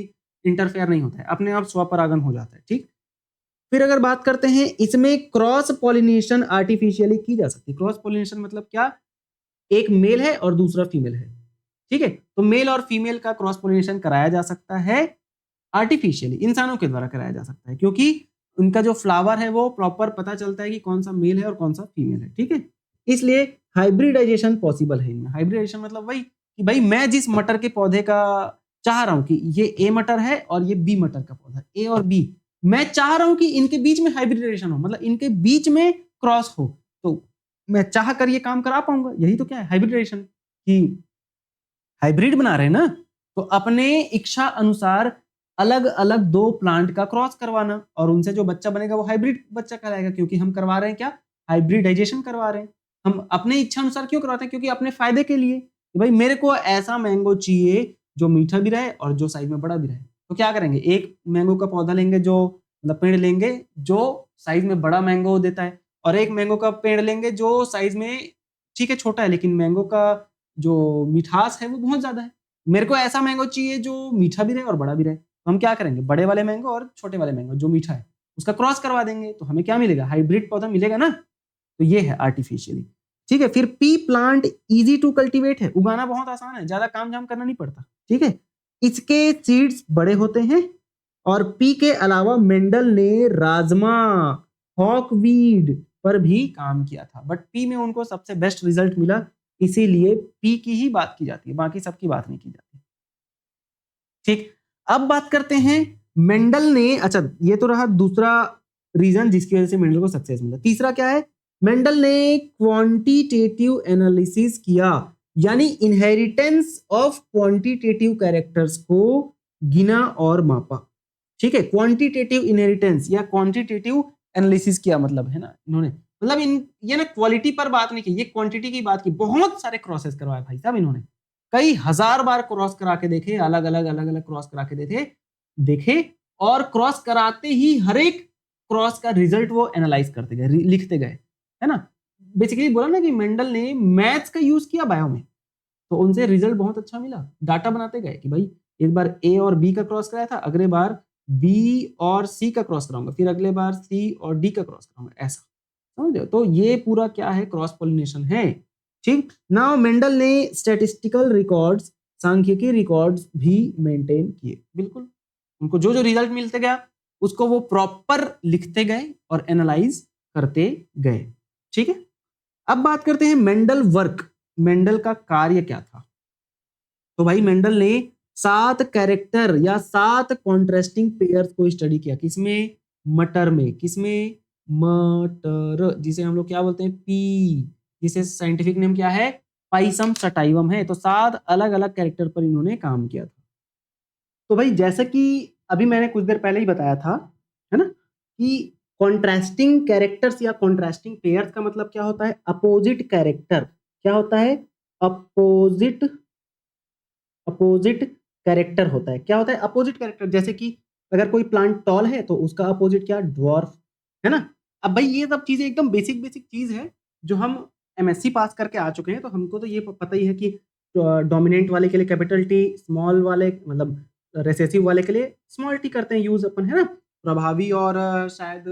इंटरफेयर नहीं होता है, अपने आप स्वपरागण हो जाता है, ठीक। फिर अगर बात करते हैं, इसमें क्रॉस पॉलिनेशन आर्टिफिशियली की जा सकती है। क्रॉस पॉलिनेशन मतलब क्या, एक मेल है और दूसरा फीमेल है, ठीक है। तो मेल और फीमेल का क्रॉस पॉलिनेशन कराया जा सकता है आर्टिफिशियली, इंसानों के द्वारा कराया जा सकता है, क्योंकि उनका जो फ्लावर है वो प्रॉपर पता चलता है कि कौन सा मेल है और कौन सा फीमेल है, ठीक है। इसलिए हाइब्रिडाइजेशन पॉसिबल है इनमें। हाइब्रिडाइजेशन मतलब वही कि भाई मैं जिस मटर के पौधे का चाह रहा हूं कि ये ए मटर है और ये बी मटर का पौधा, ए और बी, मैं चाह रहा हूं कि इनके बीच में हाइब्रिडाइजेशन हो, मतलब इनके बीच में क्रॉस हो, तो मैं चाह कर ये काम करा पाऊंगा। यही तो क्या है हाइब्रिडाइजेशन, कि हाइब्रिड बना रहे हैं ना, तो अपने इच्छा अनुसार अलग अलग 2 प्लांट का क्रॉस करवाना, और उनसे जो बच्चा बनेगा वो हाइब्रिड बच्चा कहलाएगा, क्योंकि हम करवा रहे हैं क्या, हाइब्रिडाइजेशन करवा रहे हैं। हम अपने इच्छा अनुसार क्यों करवाते हैं, क्योंकि अपने फायदे के लिए, कि भाई मेरे को ऐसा मैंगो चाहिए जो मीठा भी रहे और जो साइज में बड़ा भी रहे। तो क्या करेंगे, एक मैंगो का पौधा लेंगे, जो मतलब पेड़ लेंगे जो साइज में बड़ा मैंगो देता है, और एक मैंगो का पेड़ लेंगे जो साइज में ठीक है छोटा है, लेकिन मैंगो का जो मिठास है वो बहुत ज्यादा है। मेरे को ऐसा मैंगो चाहिए जो मीठा भी रहे और बड़ा भी रहे, तो हम क्या करेंगे, बड़े वाले मैंगो और छोटे वाले मैंगो जो मीठा है उसका क्रॉस करवा देंगे, तो हमें क्या मिलेगा, हाइब्रिड पौधा मिलेगा ना। तो ये है आर्टिफिशियली, ठीक है। फिर pea plant easy to cultivate है, उगाना बहुत आसान है, ज्यादा काम झाम करना नहीं पड़ता, ठीक है। इसके सीड्स बड़े होते हैं। और पी के अलावा मेंडल ने राजमा, हॉकवीड पर भी काम किया था, बट पी में उनको सबसे बेस्ट रिजल्ट मिला, इसीलिए पी की ही बात की जाती है, बाकी सबकी बात नहीं की जाती, ठीक। अब बात करते हैं मेंडल ने, अच्छा ये तो रहा दूसरा रीजन जिसकी वजह से मेंडल को सक्सेस मिला। तीसरा क्या है, मेंडल ने क्वांटिटेटिव एनालिसिस किया, यानी इनहेरिटेंस ऑफ क्वांटिटेटिव कैरेक्टर्स को गिना और मापा, ठीक है। क्वांटिटेटिव इनहेरिटेंस या क्वांटिटेटिव एनालिसिस किया, मतलब है ना इन्होंने, मतलब ये ना क्वालिटी पर बात नहीं की, ये क्वांटिटी की बात की। बहुत सारे क्रॉसेस करवाए भाई साहब इन्होंने, कई हजार बार क्रॉस करा के देखे, अलग अलग क्रॉस करा के देखे देखे और क्रॉस कराते ही हर एक क्रॉस का रिजल्ट वो एनालाइज करते गए, लिखते गए, है ना। बेसिकली बोला ना कि मेंडल ने मैथ्स का यूज किया बायो में, तो उनसे रिजल्ट बहुत अच्छा मिला। डाटा बनाते गए कि भाई एक बार ए और बी का क्रॉस कराया था, अगले बार बी और सी का क्रॉस कराऊंगा, फिर अगले बार सी और डी का क्रॉस कराऊंगा, ऐसा समझ रहे हो। तो ये पूरा क्या है, क्रॉस पॉलिनेशन है, ठीक। नाउ मेंडल ने स्टैटिस्टिकल रिकॉर्ड्स, सांख्यिकी रिकॉर्ड्स भी मेंटेन किए, बिल्कुल उनको जो जो रिजल्ट मिलते गया उसको वो प्रॉपर लिखते गए और एनालाइज करते गए, ठीक है। अब बात करते हैं मेंडल वर्क, मेंडल का कार्य क्या था। तो भाई मेंडल ने 7 कैरेक्टर या 7 कॉन्ट्रास्टिंग पेयर्स को स्टडी किया, किसमें, मटर में, किसमें, मटर, जिसे हम लोग क्या बोलते हैं, पी, जिसे साइंटिफिक नेम क्या है, पाइसम सटाइवम है। तो 7 अलग अलग कैरेक्टर पर इन्होंने काम किया था। तो भाई जैसा कि अभी मैंने कुछ देर पहले ही बताया था, है ना, कि कॉन्ट्रास्टिंग कैरेक्टर्स या कॉन्ट्रास्टिंग पेयर्स का मतलब क्या होता है, अपोजिट कैरेक्टर, क्या होता है, अपोजिट अपोजिट कैरेक्टर होता है। क्या होता है अपोजिट कैरेक्टर? जैसे कि अगर कोई प्लांट टॉल है तो उसका अपोजिट क्या? ड्वार्फ, है ना? अब भाई ये सब चीजें एकदम बेसिक बेसिक चीज है जो हम एमएससी पास करके आ चुके हैं, तो हमको तो ये पता ही है कि डोमिनेंट वाले के लिए कैपिटल टी, स्मॉल वाले मतलब रेसेसिव वाले के लिए स्मॉल टी करते हैं यूज अपन, है ना? प्रभावी और शायद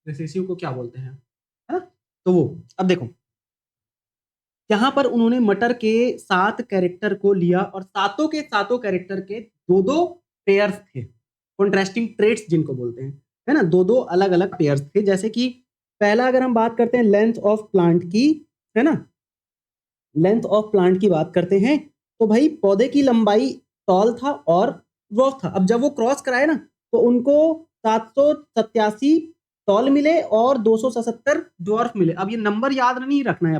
रेसेसिव को क्या बोलते हैं, है ना? तो वो अब देखो यहाँ पर उन्होंने मटर के 7 कैरेक्टर को लिया और सातों के सातों कैरेक्टर के दो दो पेयर्स थे, कॉन्ट्रास्टिंग ट्रेट्स जिनको बोलते हैं, है ना? दो दो अलग अलग पेयर्स थे। जैसे कि पहला अगर हम बात करते हैं लेंथ ऑफ प्लांट की, है ना? लेंथ ऑफ प्लांट की बात करते हैं तो भाई पौधे की लंबाई टॉल था और ड्वार्फ था। अब जब वो क्रॉस कराए ना तो उनको 787 टॉल मिले और 277 ड्वार्फ मिले। अब ये नंबर याद नहीं रखना है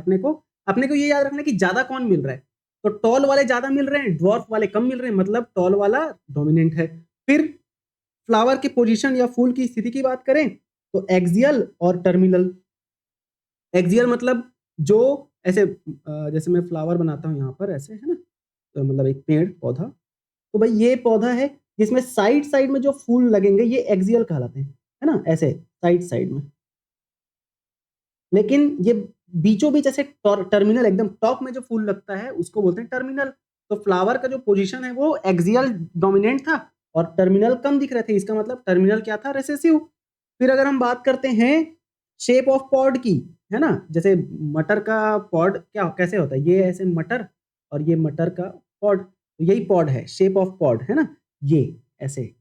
अपने को ये याद रखना है कि ज्यादा कौन मिल रहा है। तो टॉल वाले ज्यादा मिल रहे हैं, ड्वार्फ वाले कम मिल रहे हैं, मतलब टॉल वाला डोमिनेंट है। फिर फ्लावर के पोजीशन या फूल की स्थिति की बात करें तो एक्सियल और टर्मिनल। एक्सियल मतलब जो ऐसे जैसे मैं फ्लावर बनाता हूँ यहाँ पर ऐसे, है ना? तो मतलब एक पेड़ पौधा, तो भाई ये पौधा है जिसमें साइड साइड में जो फूल लगेंगे ये एक्सियल कहलाते हैं, है ना? ऐसे साइड साइड में। लेकिन ये बीचों बीच ऐसे टर्मिनल एकदम टॉप में जो फूल लगता है उसको बोलते हैं टर्मिनल। तो फ्लावर का जो पोजीशन है वो एक्सियल डोमिनेंट था और टर्मिनल कम दिख रहे थे, इसका मतलब टर्मिनल क्या था? रिसेसिव। फिर अगर हम बात करते हैं शेप ऑफ पॉड की, है ना? जैसे मटर का पॉड क्या कैसे होता है, ये ऐसे मटर और ये मटर का पॉड, तो यही पॉड है, शेप ऑफ पॉड, है ना? ये ऐसे,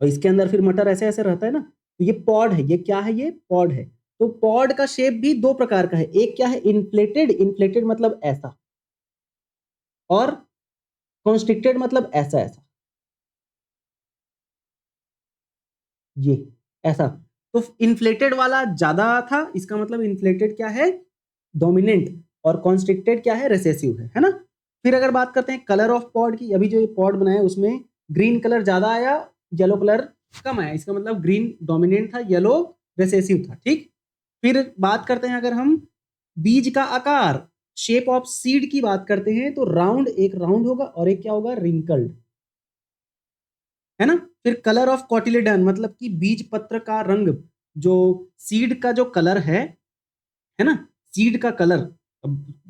और इसके अंदर फिर मटर ऐसे ऐसे रहता है ना, तो ये पॉड है। ये क्या है? ये पॉड है। तो पॉड का शेप भी दो प्रकार का है, एक क्या है? इन्फ्लेटेड। इन्फ्लेटेड मतलब ऐसा, और कॉन्स्ट्रिक्टेड मतलब ऐसा ऐसा, ये ऐसा। तो इन्फ्लेटेड वाला ज्यादा था, इसका मतलब इन्फ्लेटेड क्या है? डोमिनेंट, और कॉन्स्ट्रिक्टेड क्या है? रिसेसिव है ना? फिर अगर बात करते हैं कलर ऑफ पॉड की, अभी जो ये पॉड बनाया उसमें ग्रीन कलर ज्यादा आया, येलो कलर कम आया, इसका मतलब ग्रीन डोमिनेंट था, येलो रिसेसिव था, ठीक? फिर बात करते हैं अगर हम बीज का आकार, शेप ऑफ सीड की बात करते हैं तो राउंड, एक राउंड होगा और एक क्या होगा? रिंकल्ड, है ना? फिर कलर ऑफ कॉटिलेडन मतलब कि बीज पत्र का रंग, जो सीड का जो कलर है ना? सीड का कलर,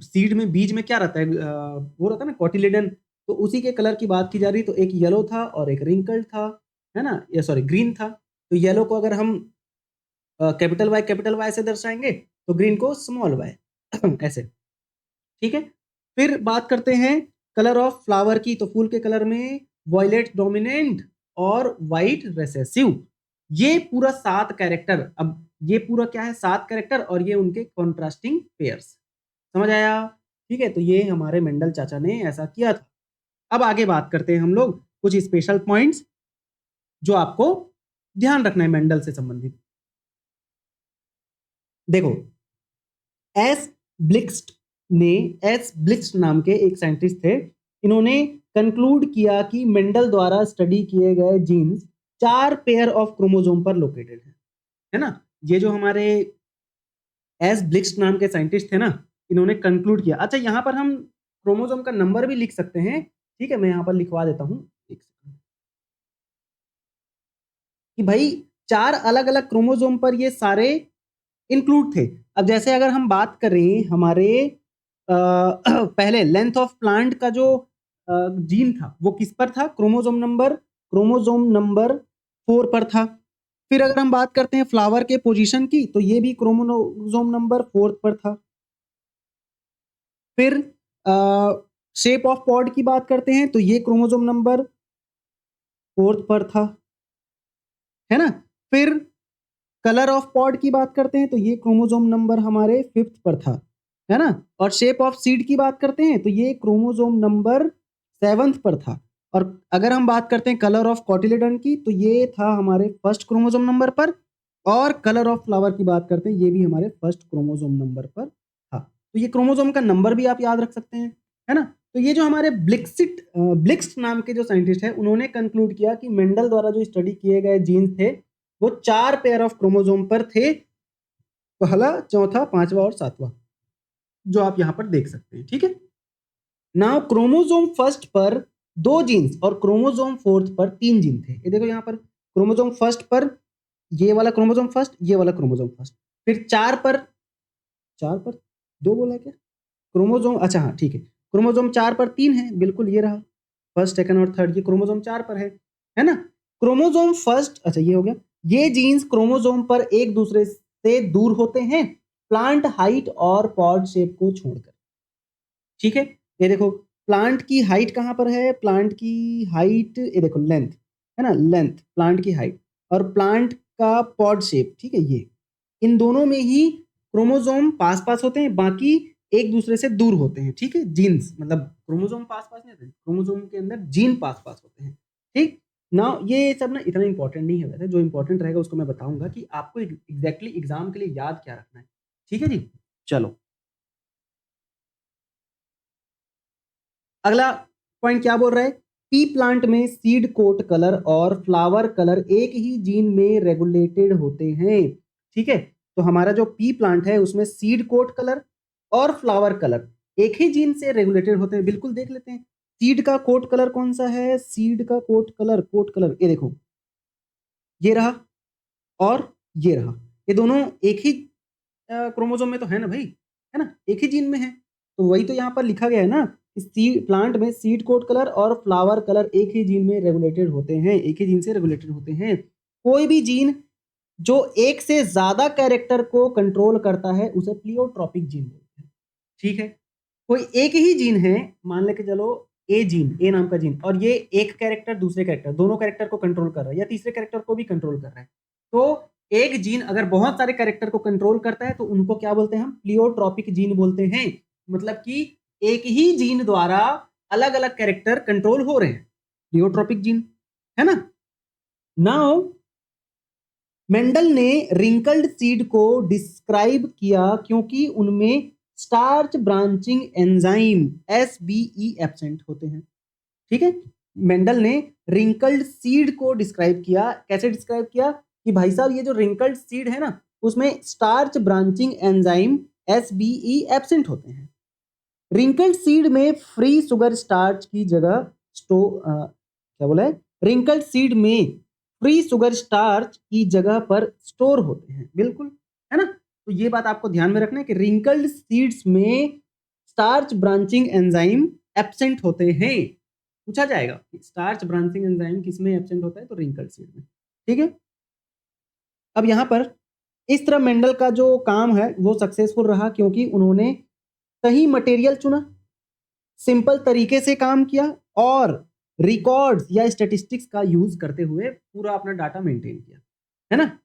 सीड में बीज में क्या रहता है? वो रहता है ना कॉटिलेडन, तो उसी के कलर की बात की जा रही। तो एक येलो था और एक रिंकल्ड था, है ना? या सॉरी ग्रीन था। तो येलो को अगर हम कैपिटल वाई से दर्शाएंगे तो ग्रीन को स्मॉल वाई ऐसे, ठीक है? फिर बात करते हैं कलर ऑफ फ्लावर की, तो फूल के कलर में वॉयलेट डोमिनेंट और वाइट रेसेसिव। ये पूरा 7 कैरेक्टर, अब ये पूरा क्या है? 7 कैरेक्टर और ये उनके कॉन्ट्रास्टिंग पेयर्स। समझ आया? ठीक है, तो ये हमारे मेंडल चाचा ने ऐसा किया था। अब आगे बात करते हैं हम लोग कुछ स्पेशल पॉइंट्स जो आपको ध्यान रखना है मेंडल से संबंधित। देखो, एस ब्लिक्स्ट ने, एस ब्लिक्स्ट नाम के एक साइंटिस्ट थे, इन्होंने कंक्लूड किया कि मेंडल द्वारा स्टडी किए गए जीन्स 4 पेयर ऑफ क्रोमोसोम पर लोकेटेड है ना? ये जो हमारे एस ब्लिक्स्ट नाम के साइंटिस्ट थे ना, इन्होंने कंक्लूड किया। अच्छा, यहाँ पर हम क्रोमोसोम का नंबर भी लिख सकते हैं, ठीक है? मैं यहाँ पर लिखवा देता हूँ एक सेकंड, कि भाई 4 अलग अलग क्रोमोसोम पर ये सारे इंक्लूड थे। अब जैसे अगर हम बात करें हमारे पहले लेंथ ऑफ प्लांट का जो जीन था वो किस पर था? क्रोमोसोम नंबर 4 पर था। फिर अगर हम बात करते हैं फ्लावर के पोजीशन की तो ये भी क्रोमोसोम नंबर 4 पर था। फिर शेप ऑफ पॉड की बात करते हैं तो ये क्रोमोसोम नंबर 4 पर था, है ना? फिर कलर ऑफ पॉड की बात करते हैं तो ये क्रोमोसोम नंबर हमारे 5th पर था, है ना? और शेप ऑफ सीड की बात करते हैं तो ये क्रोमोसोम नंबर 7th पर था। और अगर हम बात करते हैं कलर ऑफ कॉटिलेडन की तो ये था हमारे फर्स्ट क्रोमोसोम नंबर पर। और कलर ऑफ फ्लावर की बात करते हैं, ये भी हमारे फर्स्ट क्रोमोसोम नंबर पर था। तो ये क्रोमोसोम का नंबर भी आप याद रख सकते हैं, है ना? तो ये जो हमारे ब्लिक्स्ट नाम के जो साइंटिस्ट है उन्होंने कंक्लूड किया कि मेंडल द्वारा जो स्टडी किए गए जीन्स थे वो 4 पेयर ऑफ क्रोमोसोम पर थे, पहला, चौथा, पांचवा और सातवां, जो आप यहाँ पर देख सकते हैं, ठीक है? नाउ क्रोमोसोम फर्स्ट पर 2 जीन्स और क्रोमोसोम फोर्थ पर 3 जीन थे। ये देखो यहाँ पर क्रोमोसोम फर्स्ट पर ये वाला क्रोमोसोम फर्स्ट, ये वाला क्रोमोसोम फर्स्ट, फिर 4 पर 2 बोला है क्या? क्रोमोसोम, अच्छा हाँ ठीक है, क्रोमोसोम 4 पर 3 है, बिल्कुल ये रहा फर्स्ट, सेकंड और थर्ड, ये क्रोमोसोम 4 पर है ना? क्रोमोसोम फर्स्ट, अच्छा ये हो गया। ये जीन्स क्रोमोसोम पर एक दूसरे से दूर होते हैं प्लांट हाइट और पॉड शेप को छोड़कर। ठीक है, ये देखो प्लांट की हाइट कहाँ पर है, प्लांट की हाइट ये देखो लेंथ है ना, लेंथ प्लांट की हाइट और प्लांट का पॉड शेप, ठीक है, ये इन दोनों में ही क्रोमोसोम पास पास होते हैं, बाकी एक दूसरे से दूर होते हैं। ठीक है, जीन्स मतलब क्रोमोसोम पास पास नहीं होते, क्रोमोसोम के अंदर जीन पास पास होते हैं। ठीक ना, ये सब ना इतना इंपॉर्टेंट नहीं है वैसे, जो इंपॉर्टेंट रहेगा उसको मैं बताऊंगा कि आपको एग्जैक्टली एग्जाम के लिए याद क्या रखना है। ठीक है जी, चलो अगला पॉइंट क्या बोल रहा है, पी प्लांट में सीड कोट कलर और फ्लावर कलर एक ही जीन में रेगुलेटेड होते हैं। ठीक है, तो हमारा जो पी प्लांट है उसमें सीड कोट कलर और फ्लावर कलर एक ही जीन से रेगुलेटेड होते हैं। बिल्कुल देख लेते हैं, सीड का कोट कलर कौन सा है, सीड का कोट कलर ये देखो, ये रहा और ये रहा, ये दोनों एक ही क्रोमोसोम में तो है ना भाई, है ना, एक ही जीन में है। तो वही तो यहाँ पर लिखा गया है ना, सीड प्लांट में सीड कोट कलर और फ्लावर कलर एक ही जीन में रेगुलेटेड होते हैं, एक ही जीन से रेगुलेटेड होते हैं। कोई भी जीन जो एक से ज्यादा कैरेक्टर को कंट्रोल करता है उसे प्लियोट्रॉपिक जीन बोलते हैं। ठीक है, कोई एक ही जीन है, मान लेके चलो ए जीन, ए नाम का जीन, और ये एक कैरेक्टर दूसरे कैरेक्टर दोनों कैरेक्टर को कंट्रोल कर रहा है या तीसरे कैरेक्टर को भी कंट्रोल कर रहा है। तो एक जीन अगर बहुत सारे कैरेक्टर को कंट्रोल करता है तो उनको क्या बोलते हैं हम, प्लियोट्रॉपिक जीन बोलते हैं। मतलब कि एक ही जीन द्वारा अलग अलग कैरेक्टर कंट्रोल हो रहे हैं, प्लियोट्रॉपिक जीन, है ना। नाउ मेंडल ने रिंकल्ड सीड को डिस्क्राइब किया क्योंकि उनमें स्टार्च ब्रांचिंग एंजाइम एसबीई एब्सेंट होते हैं। ठीक है, मेंडल ने रिंकल्ड सीड को डिस्क्राइब किया, कैसे डिस्क्राइब किया कि भाई साहब ये जो रिंकल्ड सीड है ना उसमें स्टार्च ब्रांचिंग एंजाइम एसबीई एब्सेंट होते हैं। रिंकल्ड सीड में फ्री सुगर स्टार्च की जगह क्या बोला है, रिंकल्ड सीड में फ्री सुगर स्टार्च की जगह पर स्टोर होते हैं, बिल्कुल, है ना। तो ये बात आपको ध्यान में रखना है कि रिंकल्ड सीड्स में स्टार्च ब्रांचिंग एंजाइम एब्सेंट होते हैं। पूछा जाएगा स्टार्च ब्रांचिंग एंजाइम किस में एब्सेंट होता है, तो रिंकल्ड सीड में। ठीक है, अब यहां पर इस तरह मेंडल का जो काम है वो सक्सेसफुल रहा क्योंकि उन्होंने सही मटेरियल चुना, सिंपल तरीके से काम किया और रिकॉर्ड्स या स्टैटिस्टिक्स का यूज करते हुए पूरा अपना डाटा मेंटेन किया, है ना।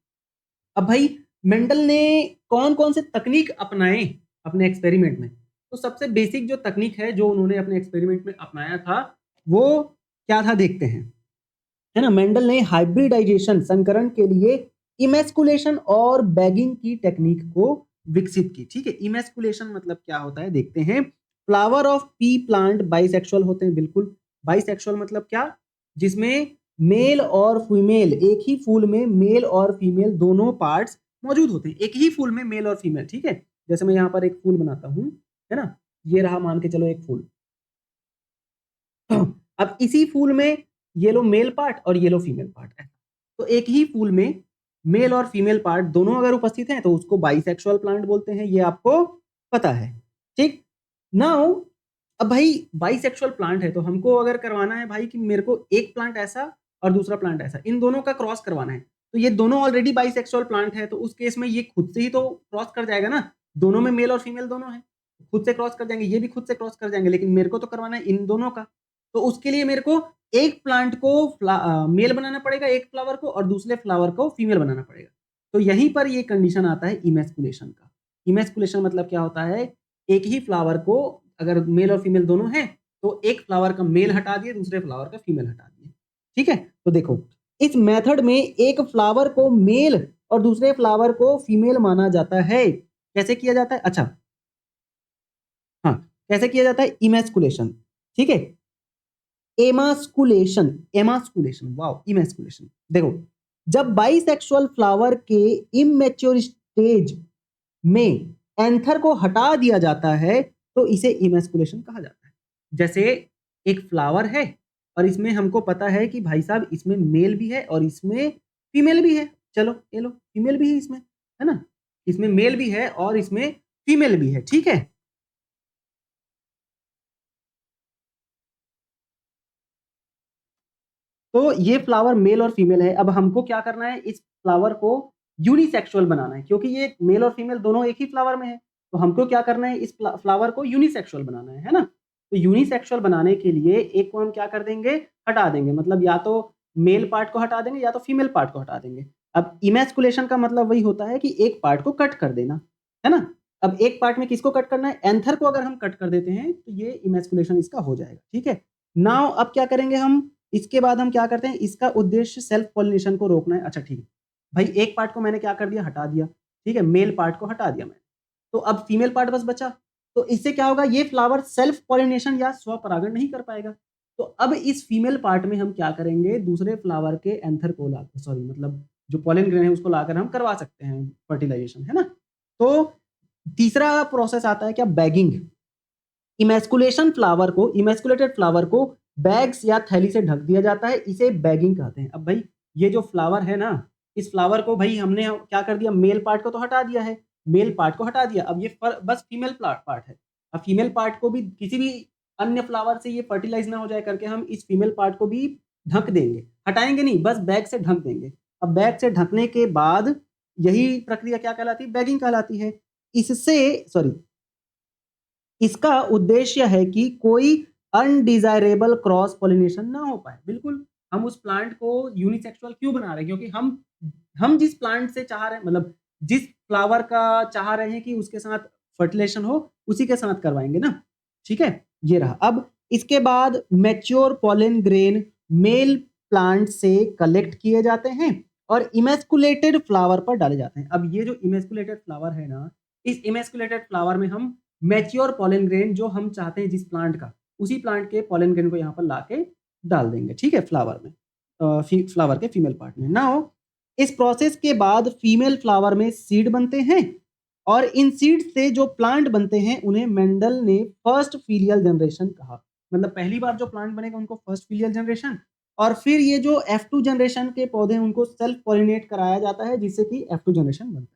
अब भाई मेंडल ने कौन कौन से तकनीक अपनाए अपने एक्सपेरिमेंट में, तो सबसे बेसिक जो तकनीक है जो उन्होंने अपने एक्सपेरिमेंट में अपनाया था वो क्या था, देखते हैं, है ना। मेंडल ने हाइब्रिडाइजेशन संकरण के लिए इमेस्कुलेशन और बैगिंग की टेक्निक को विकसित की। ठीक है, इमेस्कुलेशन मतलब क्या होता है देखते हैं। Flower of P plant bisexual होते हैं, बिल्कुल, बाइसेक्सुअल मतलब क्या, जिसमें मेल और फीमेल, एक ही फूल में मेल और फीमेल दोनों पार्ट्स मौजूद होते हैं, एक ही फूल में मेल और फीमेल। ठीक है, जैसे मैं यहाँ पर एक फूल बनाता हूँ, है ना, ये रहा मान के चलो एक फूल। अब इसी फूल में येलो मेल पार्ट और येलो फीमेल पार्ट है, तो एक ही फूल में मेल और फीमेल पार्ट दोनों अगर उपस्थित हैं तो उसको बाइसेक्सुअल प्लांट बोलते हैं, ये आपको पता है। ठीक, नाउ अब भाई बाइसेक्सुअल प्लांट है तो हमको अगर करवाना है भाई कि मेरे को एक प्लांट ऐसा और दूसरा प्लांट ऐसा, इन दोनों का क्रॉस करवाना है, तो ये दोनों ऑलरेडी बाइसेक्सुअल प्लांट है तो उस केस में ये खुद से ही तो क्रॉस कर जाएगा ना, दोनों में मेल और फीमेल दोनों है, खुद से क्रॉस कर जाएंगे, ये भी खुद से क्रॉस कर जाएंगे, लेकिन मेरे को तो करवाना है इन दोनों का। तो उसके लिए मेरे को एक प्लांट को मेल बनाना पड़ेगा, एक फ्लावर को, और दूसरे फ्लावर को फीमेल बनाना पड़ेगा। तो यहीं पर ये कंडीशन आता है इमेस्कुलेशन का। इमेस्कुलेशन मतलब क्या होता है, एक ही फ्लावर को अगर मेल और फीमेल दोनों हैं तो एक फ्लावर का मेल हटा दिए, दूसरे फ्लावर का फीमेल हटा दिए। ठीक है, तो देखो इस मेथड में एक फ्लावर को मेल और दूसरे फ्लावर को फीमेल माना जाता है। कैसे किया जाता है, अच्छा हाँ, कैसे किया जाता है इमेस्कुलेशन। ठीक है, एमास्कुलेशन, एमास्कुलेशन, वाओ, इमेस्कुलेशन, देखो जब बाइसेक्सुअल फ्लावर के इमेच्योर स्टेज में एंथर को हटा दिया जाता है तो इसे इमेस्कुलेशन कहा जाता है। जैसे एक फ्लावर है और इसमें हमको पता है कि भाई साहब इसमें मेल भी है और इसमें फीमेल भी है। चलो ये लो, फीमेल भी है इसमें, है ना? इसमें मेल भी है और इसमें फीमेल भी है, ठीक है? तो ये फ्लावर मेल और फीमेल है। अब हमको क्या करना है, इस फ्लावर को यूनिसेक्सुअल बनाना है, क्योंकि ये मेल और फीमेल दोनों एक ही फ्लावर में है। तो हमको क्या करना है, इस फ्लावर को यूनिसेक्सुअल बनाना है ना? तो यूनिसेक्सुअल बनाने के लिए एक को हम क्या कर देंगे, हटा देंगे। मतलब या तो मेल पार्ट को हटा देंगे या तो फीमेल पार्ट को हटा देंगे। अब इमैस्कुलेशन का मतलब वही होता है कि एक पार्ट को कट कर देना, है ना? अब एक पार्ट में किसको कट करना है, एंथर को अगर हम कट कर देते हैं तो ये इमैस्कुलेशन इसका हो जाएगा, ठीक है? नाउ अब क्या करेंगे हम, इसके बाद हम क्या करते हैं, इसका उद्देश्य सेल्फ पॉलिनेशन को रोकना है। अच्छा ठीक है, भाई एक पार्ट को मैंने क्या कर दिया, हटा दिया, ठीक है? मेल पार्ट को हटा दिया मैंने, तो अब फीमेल पार्ट बस बचा। तो इससे क्या होगा, ये फ्लावर सेल्फ पॉलिनेशन या स्वपरागण नहीं कर पाएगा। तो अब इस फीमेल पार्ट में हम क्या करेंगे, दूसरे फ्लावर के एंथर को लाकर, सॉरी मतलब जो पॉलन ग्रेन है उसको लाकर हम करवा सकते हैं फर्टिलाइजेशन, है ना? तो तीसरा प्रोसेस आता है क्या, बैगिंग। इमैस्कुलेशन फ्लावर को, इमैस्कुलेटेड फ्लावर को बैग्स या थैली से ढक दिया जाता है, इसे बैगिंग कहते हैं। अब भाई ये जो फ्लावर है ना, इस फ्लावर को भाई हमने क्या कर दिया, मेल पार्ट को तो हटा दिया है, मेल पार्ट को हटा दिया, अब ये बस फीमेल पार्ट है। अब फीमेल पार्ट को भी किसी भी अन्य फ्लावर से ये फर्टिलाइज ना हो जाए करके हम इस फीमेल पार्ट को भी ढक देंगे, हटाएंगे नहीं, बस बैग से ढक देंगे। अब बैग से ढकने के बाद यही प्रक्रिया क्या कहलाती है, बैगिंग कहलाती है। इससे सॉरी इसका उद्देश्य है कि कोई अनडिजायरेबल क्रॉस पॉलिनेशन ना हो पाए। बिल्कुल, हम उस प्लांट को यूनिसेक्सुअल क्यों बना रहे हैं, क्योंकि हम जिस प्लांट से चाह रहे हैं, मतलब जिस फ्लावर का चाह रहे हैं कि उसके साथ फर्टिलाइजेशन हो, उसी के साथ करवाएंगे ना, ठीक है? ये रहा। अब इसके बाद mature pollen grain male plant से कलेक्ट किए जाते हैं और इमेस्कुलेटेड फ्लावर पर डाले जाते हैं। अब ये जो इमेस्कुलेटेड फ्लावर है ना, इस इमेस्कुलेटेड फ्लावर में हम मैच्योर पॉलन ग्रेन जो हम चाहते हैं जिस प्लांट का, उसी प्लांट के पॉलन ग्रेन को यहाँ पर लाके डाल देंगे, ठीक है? फ्लावर में, फ्लावर के फीमेल पार्ट में। नाउ इस प्रोसेस के बाद फीमेल फ्लावर में सीड बनते हैं और इन सीड से जो प्लांट बनते हैं उन्हें मेंडल ने फर्स्ट फीलियल जनरेशन कहा। मतलब पहली बार जो प्लांट बनेगा उनको फर्स्ट फीलियल जनरेशन, और फिर ये जो F2 जनरेशन के पौधे हैं उनको सेल्फ पॉलिनेट कराया जाता है, जिससे कि F2 जनरेशन बनता है,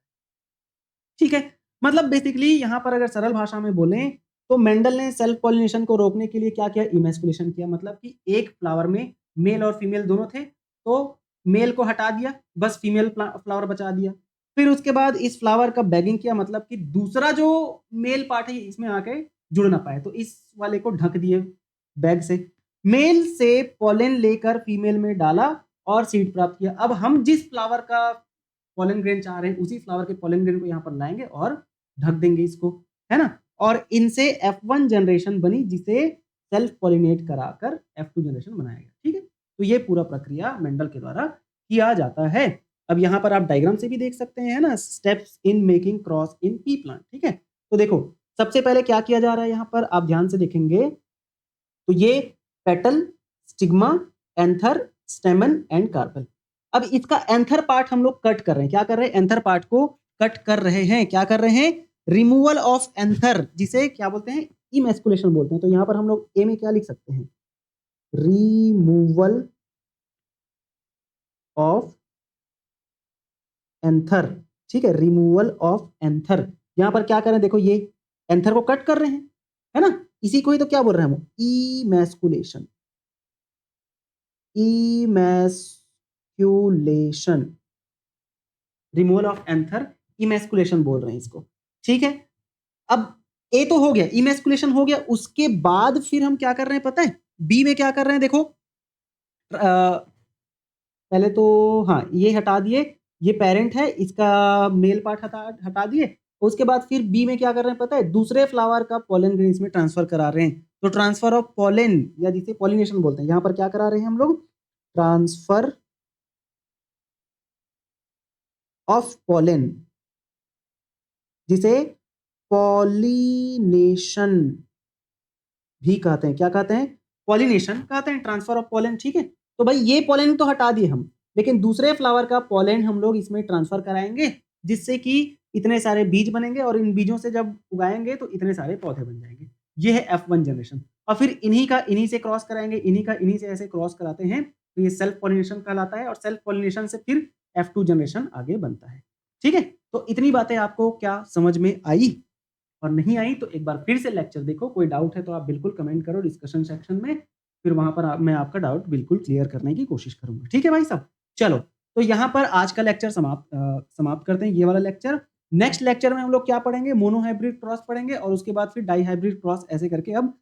ठीक है? मतलब बेसिकली यहाँ पर अगर सरल भाषा में बोलें तो मेंडल ने सेल्फ पॉलिनेशन को रोकने के लिए क्या किया, इमेस्कुलेशन किया। मतलब कि एक फ्लावर में मेल और फीमेल दोनों थे, तो मेल को हटा दिया, बस फीमेल फ्लावर बचा दिया। फिर उसके बाद इस फ्लावर का बैगिंग किया, मतलब कि दूसरा जो मेल पार्ट है इसमें आके जुड़ ना पाए, तो इस वाले को ढक दिए बैग से। मेल से पॉलन लेकर फीमेल में डाला और सीड प्राप्त किया। अब हम जिस फ्लावर का पॉलन ग्रेन चाह रहे हैं उसी फ्लावर के पॉलन ग्रेन को यहाँ पर लाएंगे और ढक देंगे इसको, है ना? और इनसे F1 जनरेशन बनी, जिसे सेल्फ पॉलिनेट कराकर F2 जनरेशन बनाया गया, ठीक है? तो ये पूरा प्रक्रिया मेंडल के द्वारा किया जाता है। अब यहाँ पर आप डायग्राम से भी देख सकते हैं, है ना, steps in making cross in P plant, ठीक है? तो देखो सबसे पहले क्या किया जा रहा है, यहाँ पर आप ध्यान से देखेंगे तो ये petal, stigma, anther, स्टेमन and carpel. अब इसका एंथर पार्ट हम लोग कट कर रहे हैं, क्या कर रहे हैं, एंथर पार्ट को कट कर रहे हैं। क्या कर रहे हैं, रिमूवल ऑफ एंथर, जिसे क्या बोलते हैं, इमेस्कुलेशन बोलते हैं। तो यहाँ पर हम लोग ए में क्या लिख सकते हैं, रिमूवल ऑफ एंथर, ठीक है? रिमूवल ऑफ एंथर, यहाँ पर क्या कर रहे हैं, देखो ये एंथर को कट कर रहे हैं, है ना? इसी को ही तो क्या बोल रहे हैं हम, emasculation, emasculation, removal of anther, emasculation बोल रहे हैं इसको, ठीक है? अब ए तो हो गया, इमेस्कुलेशन हो गया। उसके बाद फिर हम क्या कर रहे हैं पता है, बी में क्या कर रहे हैं, देखो पहले तो हाँ ये हटा दिए, ये पेरेंट है, इसका मेल पार्ट हटा दिए। उसके बाद फिर बी में क्या कर रहे हैं पता है, दूसरे फ्लावर का पॉलन ग्रेन इसमें ट्रांसफर करा रहे हैं। तो ट्रांसफर ऑफ पॉलन या जिसे पॉलिनेशन बोलते हैं, यहाँ पर क्या करा रहे हैं हम लोग, ट्रांसफर ऑफ पॉलन, जिसे पॉलिनेशन भी कहते हैं। क्या कहते हैं, पॉलिनेशन कहते हैं, ट्रांसफर ऑफ पॉलन, ठीक है? तो भाई ये पॉलन तो हटा दिए हम, लेकिन दूसरे फ्लावर का पॉलन हम लोग इसमें ट्रांसफर कराएंगे, जिससे कि इतने सारे बीज बनेंगे और इन बीजों से जब उगाएंगे तो इतने सारे पौधे बन जाएंगे। ये है F1 जनरेशन। और फिर इन्हीं से क्रॉस कराएंगे, इन्हीं से ऐसे क्रॉस कराते हैं, तो ये सेल्फ पॉलिनेशन कहलाता है और सेल्फ पॉलिनेशन से फिर F2 जनरेशन आगे बनता है। ठीक है, तो इतनी बातें आपको क्या समझ में आई? और नहीं आई तो एक बार फिर से लेक्चर देखो, कोई डाउट है तो आप बिल्कुल कमेंट करो डिस्कशन सेक्शन में, फिर वहां पर मैं आपका डाउट बिल्कुल क्लियर करने की कोशिश करूंगा। ठीक है भाई साहब, चलो तो यहाँ पर आज का लेक्चर समाप्त करते हैं, ये वाला लेक्चर। नेक्स्ट लेक्चर में हम लोग क्या पढ़ेंगे, मोनोहाइब्रिड क्रॉस पढ़ेंगे और उसके बाद फिर डाई हाइब्रिड क्रॉस, ऐसे करके अब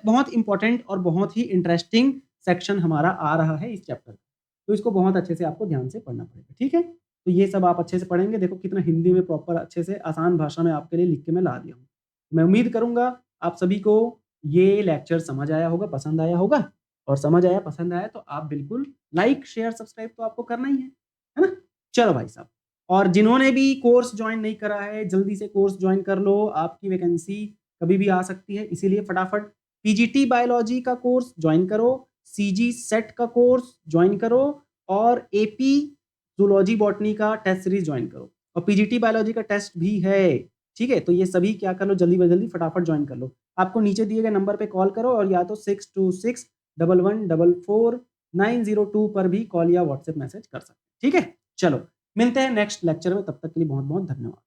बहुत इंपॉर्टेंट और बहुत ही इंटरेस्टिंग सेक्शन हमारा आ रहा है इस चैप्टर, तो इसको बहुत अच्छे से आपको ध्यान से पढ़ना पड़ेगा। ठीक है, तो ये सब आप अच्छे से पढ़ेंगे। देखो कितना हिंदी में प्रॉपर अच्छे से आसान भाषा में आपके लिए लिख के मैं ला दिया हूँ। मैं उम्मीद करूंगा आप सभी को ये लेक्चर समझ आया होगा, पसंद आया होगा, और समझ आया पसंद आया तो आप बिल्कुल लाइक शेयर सब्सक्राइब तो आपको करना ही है ना। चलो भाई साहब, और जिन्होंने भी कोर्स ज्वाइन नहीं करा है जल्दी से कोर्स ज्वाइन कर लो, आपकी वैकेंसी कभी भी आ सकती है, इसीलिए फटाफट पीजीटी बायोलॉजी का कोर्स ज्वाइन करो, सीजी सेट का कोर्स ज्वाइन करो, और एपी जूलॉजी बॉटनी का टेस्ट सीरीज ज्वाइन करो, और पीजीटी बायोलॉजी का टेस्ट भी है। ठीक है, तो ये सभी क्या कर लो, जल्दी से जल्दी फटाफट ज्वाइन कर लो। आपको नीचे दिए गए नंबर पे कॉल करो, और या तो 6261144902 पर भी कॉल या व्हाट्सएप मैसेज कर सकते हैं। ठीक है, चलो मिलते हैं नेक्स्ट लेक्चर में, तब तक के लिए बहुत बहुत धन्यवाद।